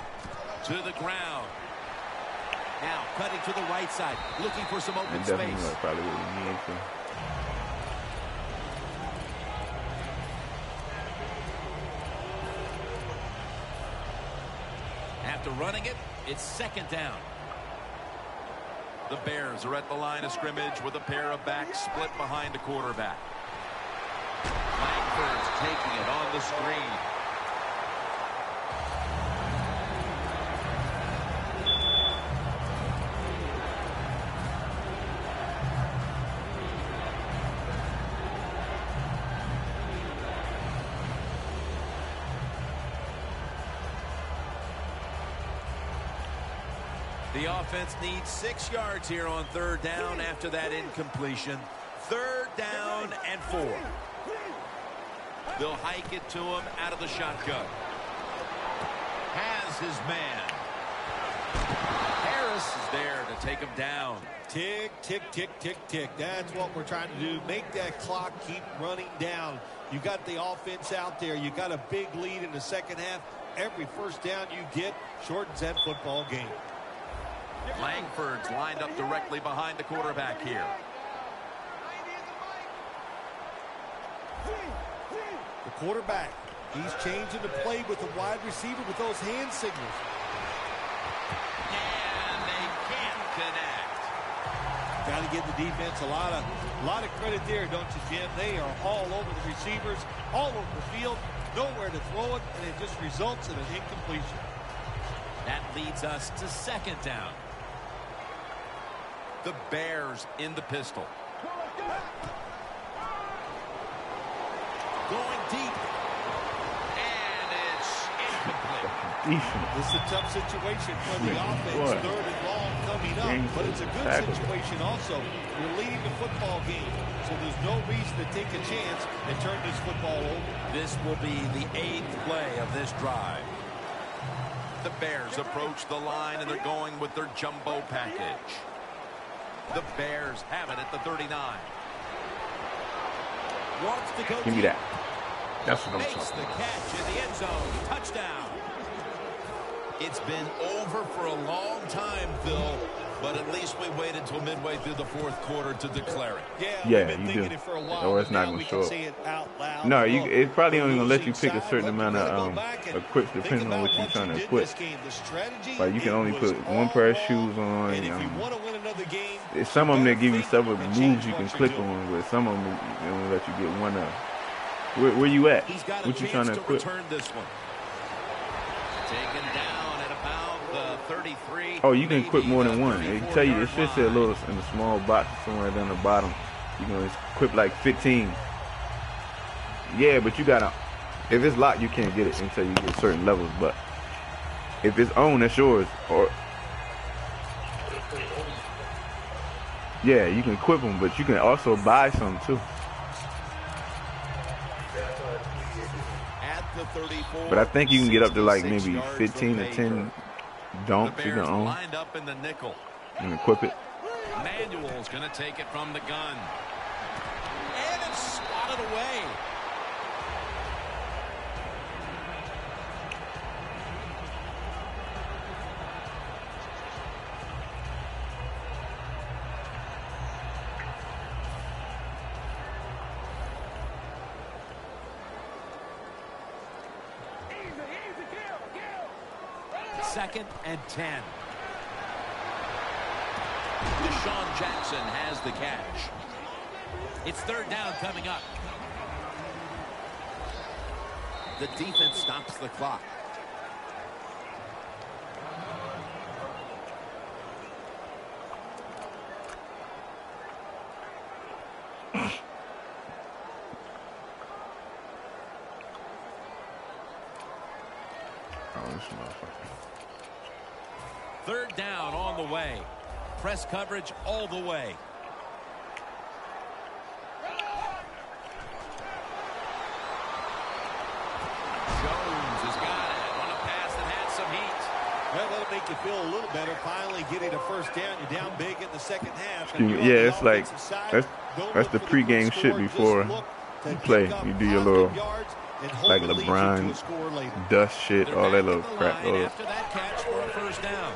[SPEAKER 3] To the ground. Now cutting to the right side. Looking for some open space.
[SPEAKER 6] Probably what we need to.
[SPEAKER 3] After running it, it's 2nd down. The Bears are at the line of scrimmage with a pair of backs split behind the quarterback. Langford's taking it on the screen. The offense needs 6 yards here on 3rd down after that incompletion. 3rd down and 4. They'll hike it to him out of the shotgun. Has his man. Harris is there to take him down.
[SPEAKER 4] Tick, tick, tick, tick, tick. That's what we're trying to do. Make that clock keep running down. You got the offense out there. You got a big lead in the 2nd half. Every 1st down you get shortens that football game.
[SPEAKER 3] Langford's lined up directly behind the quarterback here.
[SPEAKER 4] The quarterback, he's changing the play with the wide receiver with those hand signals.
[SPEAKER 3] And they can't connect.
[SPEAKER 4] Got to give the defense a lot of credit there, don't you, Jim? They are all over the receivers, all over the field, nowhere to throw it, and it just results in an incompletion.
[SPEAKER 3] That leads us to 2nd down. The Bears in the pistol. Going deep. And it's incomplete.
[SPEAKER 4] This is a tough situation for the offense. 3rd and long coming up, but it's a good situation also. You're leading the football game, so there's no reason to take a chance and turn this football over.
[SPEAKER 3] This will be the 8th play of this drive. The Bears approach the line, and they're going with their jumbo package. The Bears have it at the 39. Wants to go.
[SPEAKER 6] Give me that. That's what I'm
[SPEAKER 3] Makes
[SPEAKER 6] talking
[SPEAKER 3] the
[SPEAKER 6] about.
[SPEAKER 3] catch in the end zone. Touchdown. It's been over for a long time, Phil. But at least we waited until midway through the fourth quarter to declare it.
[SPEAKER 6] Yeah, you do. Or it's not going to show up. No, it's probably only going to let you pick a certain amount of equips depending on what you're trying to equip. Like you can only put one pair of shoes on. Some of them that give you several moves you can click on, but some of them they only let you get one of. Where you at? What you trying to equip?
[SPEAKER 3] Taken down at about the 33.
[SPEAKER 6] Oh, you can equip more than one. They tell you, it should say a little in the small box somewhere down the bottom. You can equip like 15. Yeah, but you gotta, if it's locked, you can't get it until you get certain levels. But if it's on, that's yours. Or yeah, you can equip them, but you can also buy some too. But I think you can get up to like maybe 15 or 10 donks you can own.
[SPEAKER 3] Lined up in the nickel.
[SPEAKER 6] And equip it.
[SPEAKER 3] Manuel's going to take it from the gun. And it's swatted away. Second and 10. Deshaun Jackson has the catch. It's third down coming up. The defense stops the clock. Third down on the way. Press coverage all the way. Jones has got it on a pass that had some heat.
[SPEAKER 4] Well, that'll make you feel a little better. Finally getting a first down. You're down big in the second half.
[SPEAKER 6] Yeah, it's like that's the pregame shit before you play. You do your little like LeBron dust shit, all that little crap.
[SPEAKER 3] After that catch for a first down.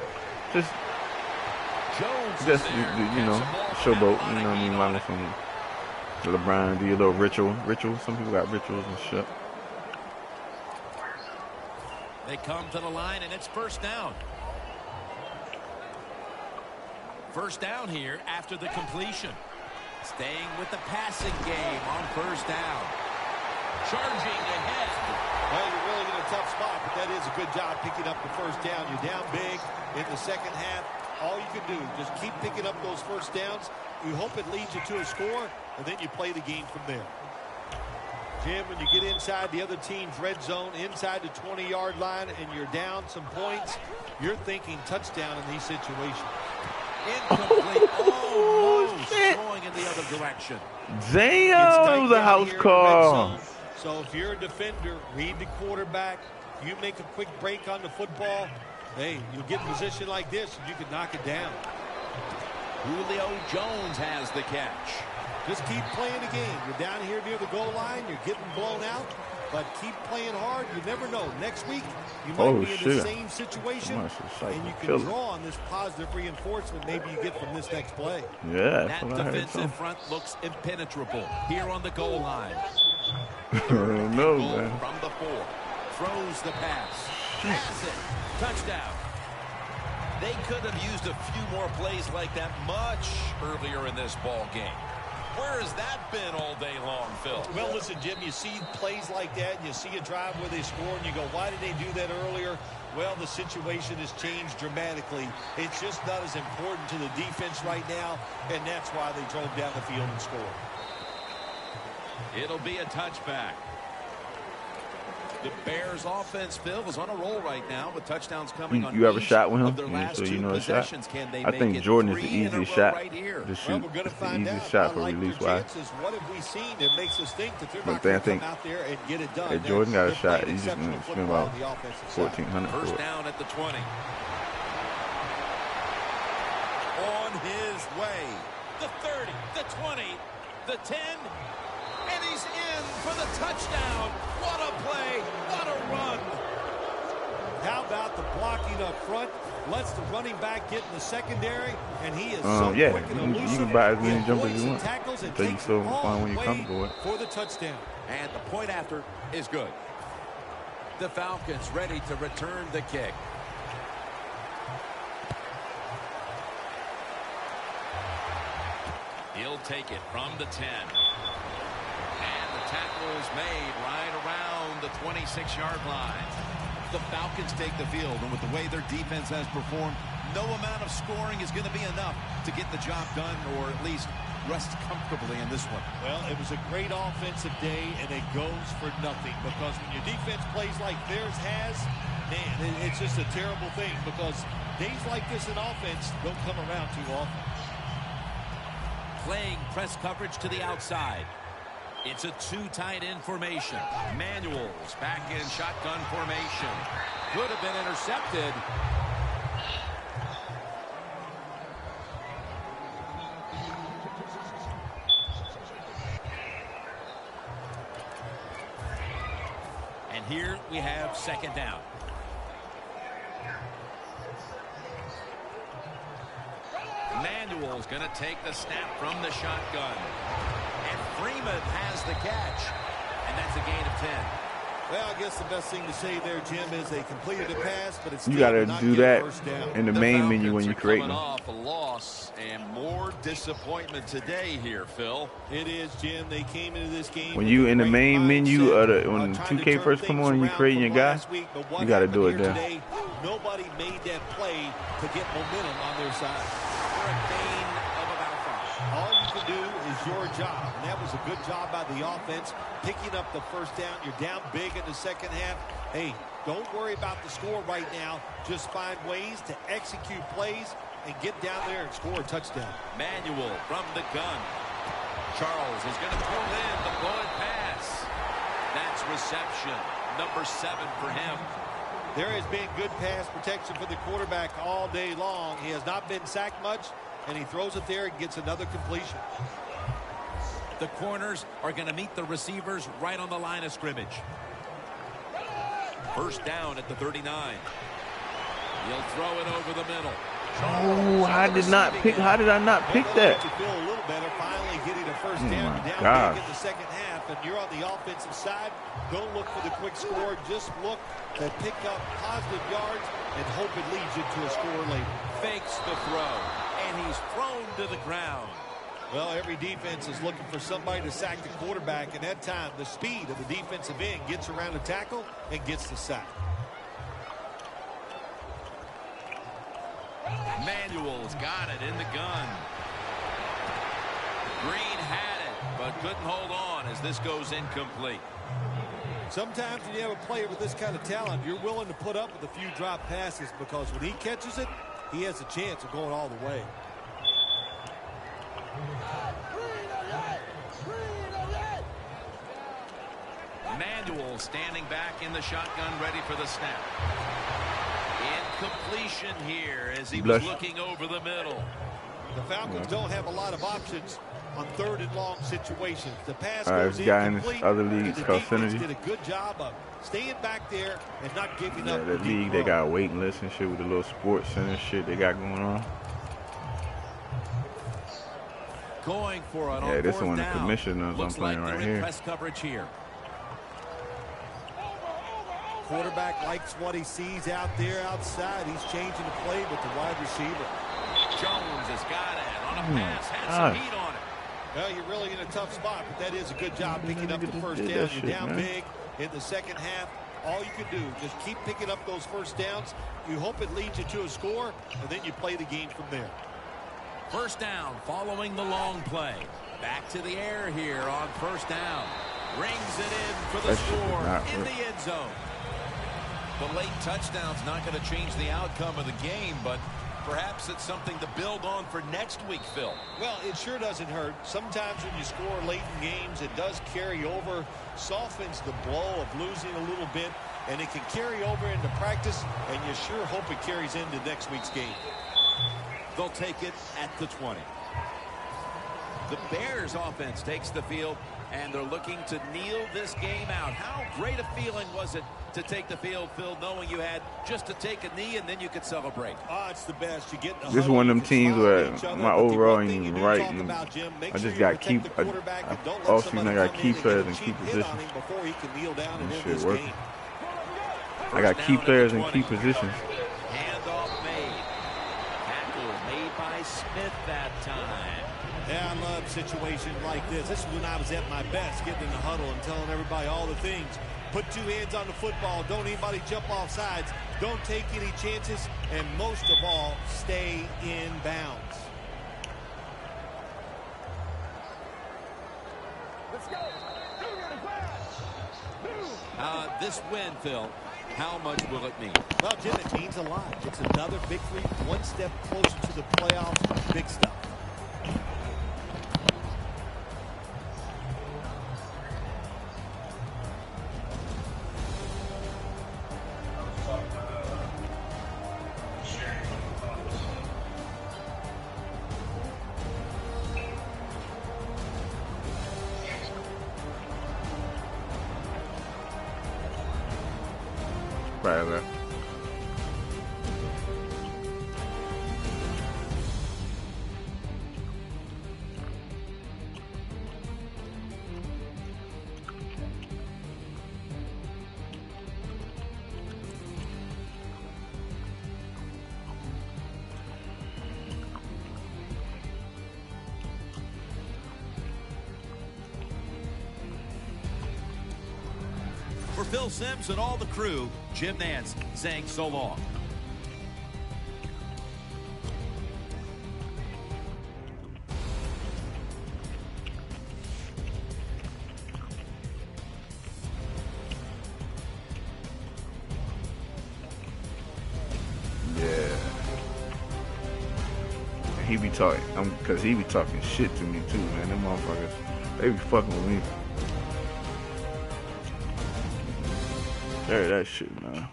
[SPEAKER 6] Just you know, showboat. You know what I mean? Like some LeBron, do your little ritual. Some people got rituals and shit.
[SPEAKER 3] They come to the line, and it's first down. First down here after the completion. Staying with the passing game on first down. Charging ahead.
[SPEAKER 4] Well, you're really in a tough spot, but that is a good job picking up the first down. You're down big in the second half. All you can do, just keep picking up those first downs. You hope it leads you to a score, and then you play the game from there. Jim, when you get inside the other team's red zone, inside the 20-yard line, and you're down some points, you're thinking touchdown in these situations.
[SPEAKER 3] Incomplete. Almost going in the other direction.
[SPEAKER 6] Damn, it was a house call.
[SPEAKER 4] So if you're a defender, read the quarterback. You make a quick break on the football. Hey, you'll get in a position like this, and you can knock it down.
[SPEAKER 3] Julio Jones has the catch.
[SPEAKER 4] Just keep playing the game. You're down here near the goal line. You're getting blown out. But keep playing hard. You never know. Next week, you might be in the same situation, and you can draw on this positive reinforcement maybe you get from this next play.
[SPEAKER 6] Yeah,
[SPEAKER 3] that defensive front looks impenetrable here on the goal line.
[SPEAKER 6] No, man.
[SPEAKER 3] From the 4. Throws the pass. Pass it. Touchdown. They could have used a few more plays like that much earlier in this ball game. Where has that been all day long, Phil?
[SPEAKER 4] Well, listen, Jim, you see plays like that, and you see a drive where they score, and you go, why did they do that earlier? Well, the situation has changed dramatically. It's just not as important to the defense right now, and that's why they drove down the field and scored.
[SPEAKER 3] It'll be a touchback. The Bears offense, Phil, is on a roll right now with touchdowns coming on.
[SPEAKER 6] You ever shot with him?
[SPEAKER 3] Yeah,
[SPEAKER 6] so you know a shot. I think Jordan is the easiest shot to shoot. It's the easiest shot for release wise.
[SPEAKER 4] What have we seen that makes us think that they're not
[SPEAKER 6] going
[SPEAKER 4] to come out there and get it done?
[SPEAKER 6] If Jordan got a shot, he's just going to spend about $1,400 for it.
[SPEAKER 3] First down at the 20. On his way. The 30, the 20, the 10. And he's in for the touchdown. What a play. What a run.
[SPEAKER 4] How about the blocking up front, lets the running back get in the secondary, and he is
[SPEAKER 6] yeah,
[SPEAKER 4] quick and elusive.
[SPEAKER 6] you can buy as many jumpers as you want
[SPEAKER 4] tackles and
[SPEAKER 6] until you
[SPEAKER 4] takes
[SPEAKER 6] still
[SPEAKER 4] all
[SPEAKER 6] find when
[SPEAKER 4] the
[SPEAKER 6] you're
[SPEAKER 4] way
[SPEAKER 6] comfortable with.
[SPEAKER 4] for the touchdown.
[SPEAKER 3] And the point after is good. The Falcons ready to return the kick. He'll take it from the 10. And the tackle is made right around the 26-yard line. The Falcons take the field, and with the way their defense has performed, no amount of scoring is going to be enough to get the job done, or at least rest comfortably in this one.
[SPEAKER 4] Well, it was a great offensive day, and it goes for nothing, because when your defense plays like theirs has, man, it's just a terrible thing, because days like this in offense don't come around too often.
[SPEAKER 3] Playing press coverage to the outside. It's a two tight end formation. Manuels back in shotgun formation. Could have been intercepted. And here we have second down. Manuel's going to take the snap from the shotgun. And Freeman has the catch. And that's a gain of 10.
[SPEAKER 4] Well, I guess the best thing to say there, Jim, is they completed a pass, but it's
[SPEAKER 6] you got to do that in the main
[SPEAKER 3] Falcons
[SPEAKER 6] menu when you create them.
[SPEAKER 3] Off a loss and more disappointment today here, Phil.
[SPEAKER 4] It is, Jim. They came into this game
[SPEAKER 6] When you in the main menu, when 2K first come on and you create your guy, you got to do it there.
[SPEAKER 4] Today, nobody made that play to get momentum on their side.
[SPEAKER 3] For a gain of about 5.
[SPEAKER 4] All you can do is your job, and that was a good job by the offense, picking up the first down. You're down big in the second half. Hey, don't worry about the score right now. Just find ways to execute plays and get down there and score a touchdown.
[SPEAKER 3] Manuel from the gun. Charles is going to pull in the bullet pass. That's reception number 7 for him.
[SPEAKER 4] There has been good pass protection for the quarterback all day long. He has not been sacked much, and he throws it there and gets another completion.
[SPEAKER 3] The corners are going to meet the receivers right on the line of scrimmage. First down at the 39. He'll throw it over the middle.
[SPEAKER 6] Oh, how did I not pick that?
[SPEAKER 4] You feel a little better finally getting a first down.
[SPEAKER 6] Oh,
[SPEAKER 4] Down big in the second half, and you're on the offensive side. Don't look for the quick score. Just look to pick up positive yards and hope it leads you to a score later.
[SPEAKER 3] Fakes the throw, and he's thrown to the ground.
[SPEAKER 4] Well, every defense is looking for somebody to sack the quarterback, and that time the speed of the defensive end gets around a tackle and gets the sack.
[SPEAKER 3] Manuel's got it in the gun. Green had it, but couldn't hold on as this goes incomplete.
[SPEAKER 4] Sometimes when you have a player with this kind of talent, you're willing to put up with a few drop passes, because when he catches it, he has a chance of going all the way.
[SPEAKER 3] Manuel standing back in the shotgun, ready for the snap. Incompletion here as he was looking over the middle.
[SPEAKER 4] The Falcons don't have a lot of options on third and long situations. The pass
[SPEAKER 6] goes incomplete. This other league called Synergy.
[SPEAKER 4] Did a good job of staying back there and not giving up.
[SPEAKER 6] The league, they got waiting lists and shit with the little sports center shit they got going on.
[SPEAKER 3] Going for it.
[SPEAKER 6] Yeah, this one the commissioners I'm playing right here.
[SPEAKER 3] Press coverage here.
[SPEAKER 4] Quarterback likes what he sees out there outside. He's changing the play with the wide receiver.
[SPEAKER 3] Jones has got it on a pass, has some heat on it.
[SPEAKER 4] Well, you're really in a tough spot, but that is a good job picking up the first down. You're down big in the second half. All you can do, just keep picking up those first downs. You hope it leads you to a score, and then you play the game from there.
[SPEAKER 3] First down following the long play. Back to the air here on first down. Rings it in for the score in the end zone. The late touchdown's not going to change the outcome of the game, but perhaps it's something to build on for next week, Phil.
[SPEAKER 4] Well, it sure doesn't hurt. Sometimes when you score late in games, it does carry over, softens the blow of losing a little bit, and it can carry over into practice, and you sure hope it carries into next week's game.
[SPEAKER 3] They'll take it at the 20. The Bears offense takes the field, and they're looking to kneel this game out. How great a feeling was it to take the field, Phil, knowing you had just to take a knee and then you could celebrate?
[SPEAKER 4] Oh, it's the best. You get
[SPEAKER 6] This is one of them teams where my overall ain't even right. And I just got key. All season I got key players in key positions. That shit working. I got key players in key positions.
[SPEAKER 3] Handoff made. Tackle made by Smith that time.
[SPEAKER 4] Yeah, I love situations like this. This is when I was at my best, getting in the huddle and telling everybody all the things. Put two hands on the football. Don't anybody jump off sides. Don't take any chances. And most of all, stay in bounds.
[SPEAKER 7] Let's go.
[SPEAKER 3] This win, Phil, how much will it mean?
[SPEAKER 4] Well, Jim, it means a lot. It's another victory, one step closer to the playoffs. Big stuff.
[SPEAKER 6] Right there.
[SPEAKER 3] For Phil Simms and all the crew, Jim Nance saying so long.
[SPEAKER 6] Yeah. He be talking, cause he be talking shit to me too, man. Them motherfuckers, they be fucking with me. Carry that shit, man.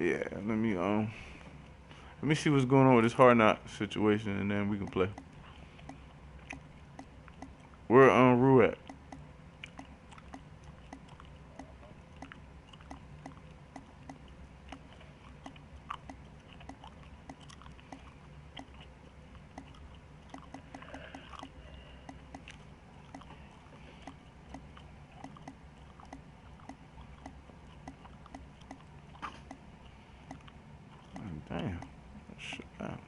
[SPEAKER 6] Yeah, let me see what's going on with this hard knock situation, and then we can play. Where Rue at? Damn. Shit down.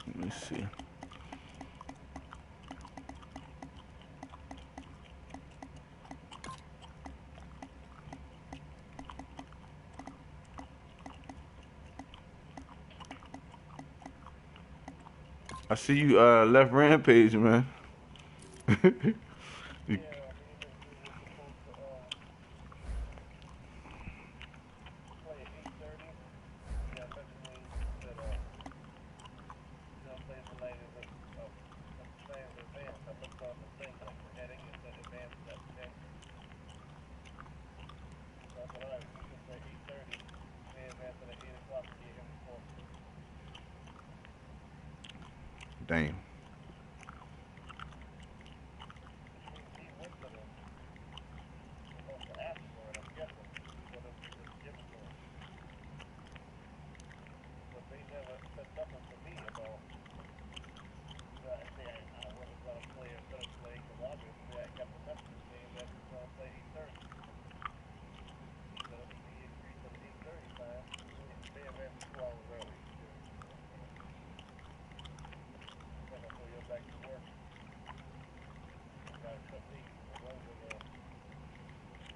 [SPEAKER 6] Let me see. I see you left Rampage, man. You- Damn.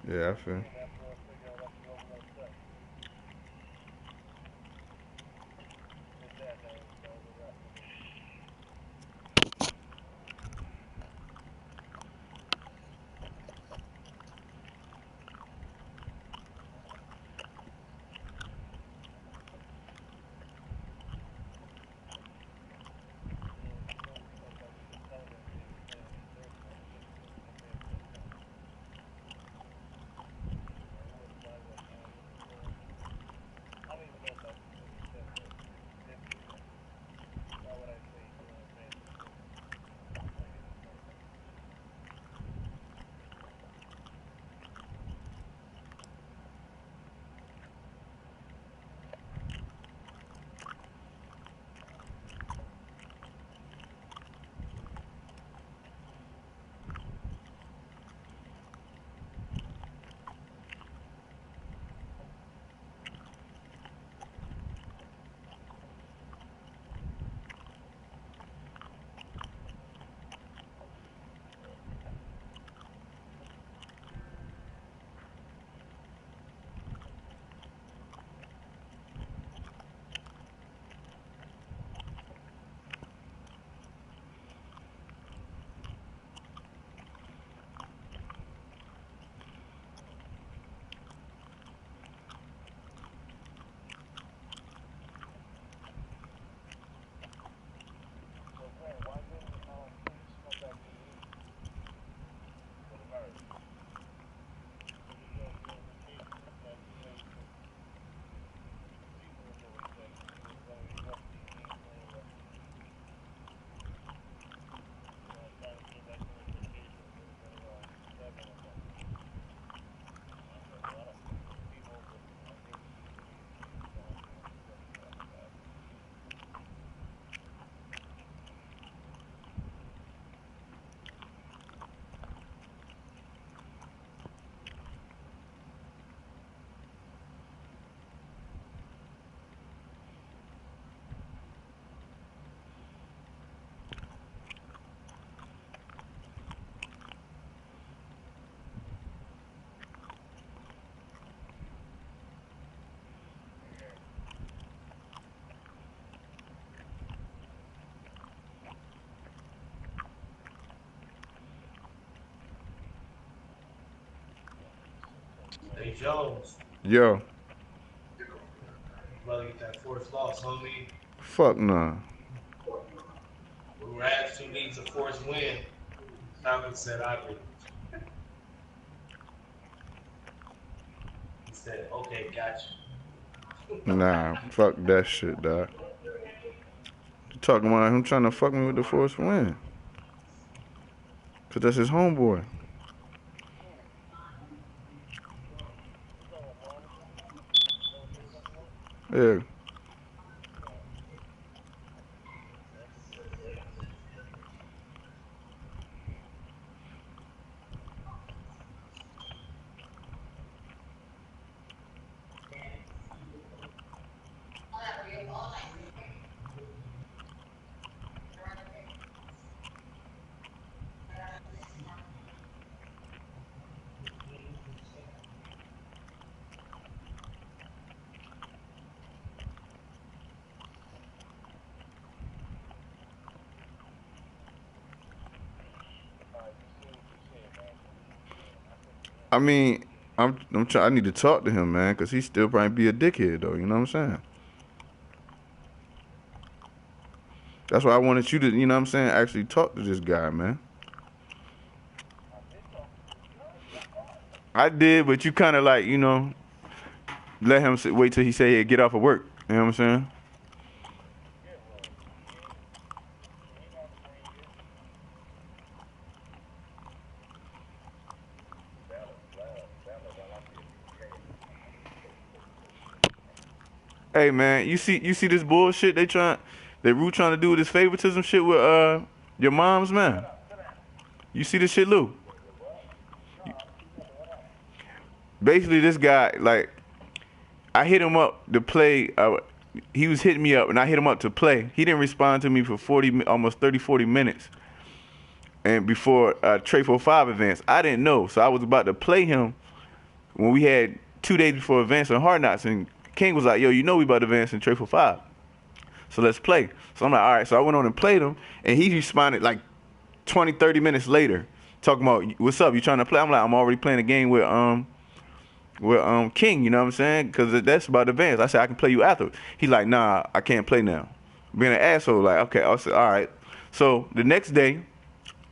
[SPEAKER 6] Yeah, I feel.
[SPEAKER 5] Hey Jones,
[SPEAKER 6] Yo,
[SPEAKER 5] brother, get that fourth loss, homie.
[SPEAKER 6] fuck nah.
[SPEAKER 5] We were asked who needs a fourth win. Falcon said I do. He said, okay, gotcha.
[SPEAKER 6] Nah, fuck that shit, dog. You talking about him trying to fuck me with the force win? Cause that's his homeboy. Yeah. I mean, I'm trying. I need to talk to him, man, cause he still probably be a dickhead though. You know what I'm saying? That's why I wanted you to, you know what I'm saying, actually talk to this guy, man. I did, but you kind of like, you know, let him wait till he say he'd get off of work. You know what I'm saying? Hey man, you see this bullshit they Rue trying to do with this favoritism shit with your mom's man. You see this shit, Lou? Basically, this guy like I hit him up to play. He was hitting me up, and I hit him up to play. He didn't respond to me for almost 30, 40 minutes. And before Trey 45 advanced, I didn't know, so I was about to play him when we had 2 days before advance on Hard Knocks, and King was like, yo, you know we about to advance in trade for 5. So let's play. So I'm like, all right. So I went on and played him, and he responded like 20, 30 minutes later, talking about, what's up, you trying to play? I'm like, I'm already playing a game with King, you know what I'm saying? Because that's about advance. I said, I can play you after. He like, nah, I can't play now. Being an asshole, like, okay. I said, all right. So the next day,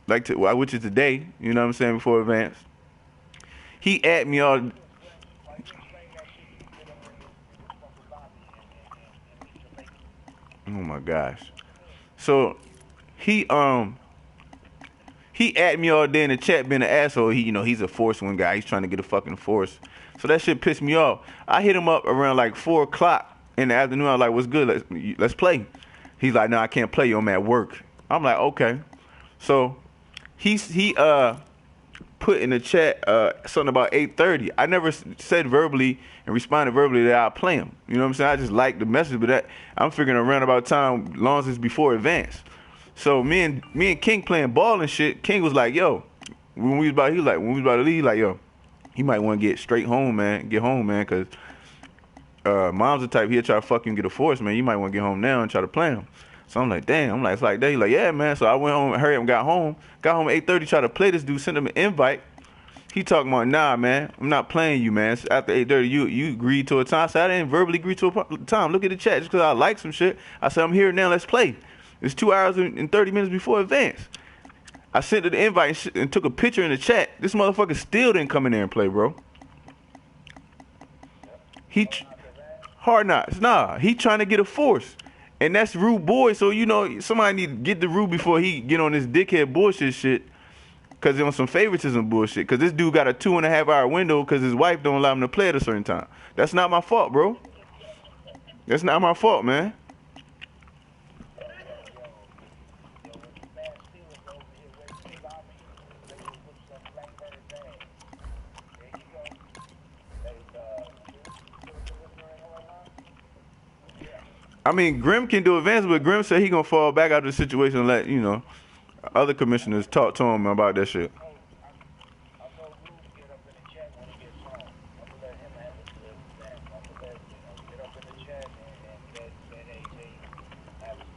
[SPEAKER 6] which is today, you know what I'm saying, before advance, he added me all. Oh my gosh. So he added me all day in the chat being an asshole. He's a Force One guy. He's trying to get a fucking Force. So that shit pissed me off. I hit him up around like 4 o'clock in the afternoon. I was like, what's good? Let's play. He's like, no, I can't play you. I'm at work. I'm like, okay. So he put in the chat something about 8:30. I never said verbally and responded verbally that I'll play him. You know what I'm saying? I just liked the message, but that I'm figuring around about time, long as it's before advance. So me and King playing ball and shit. King was like, yo, when we was about to leave, like, yo, he might want to get straight home, man. Get home, man, because Mom's the type, he'll try to fuck you and get a Force, man. You might want to get home now and try to play him. So I'm like, damn. I'm like, it's like that. He's like, yeah, man. So I went home and hurried up and got home. Got home at 8:30, tried to play this dude, sent him an invite. He talking about, nah, man, I'm not playing you, man. So after 8:30, you agreed to a time. So I didn't verbally agree to a time. Look at the chat. Just because I like some shit, I said, I'm here now. Let's play. It's 2 hours and 30 minutes before advance. I sent the invite and took a picture in the chat. This motherfucker still didn't come in there and play, bro. Hard Knocks. Nah, he trying to get a Force. And that's rude boy, so somebody need to get the rude before he get on this dickhead bullshit shit. Cause they're on some favoritism bullshit. Cause this dude got a 2.5 hour window cause his wife don't allow him to play at a certain time. That's not my fault, bro. That's not my fault, man. I mean, Grim can do advance, but Grim said he gonna fall back out of the situation and let, other commissioners talk to him about that shit.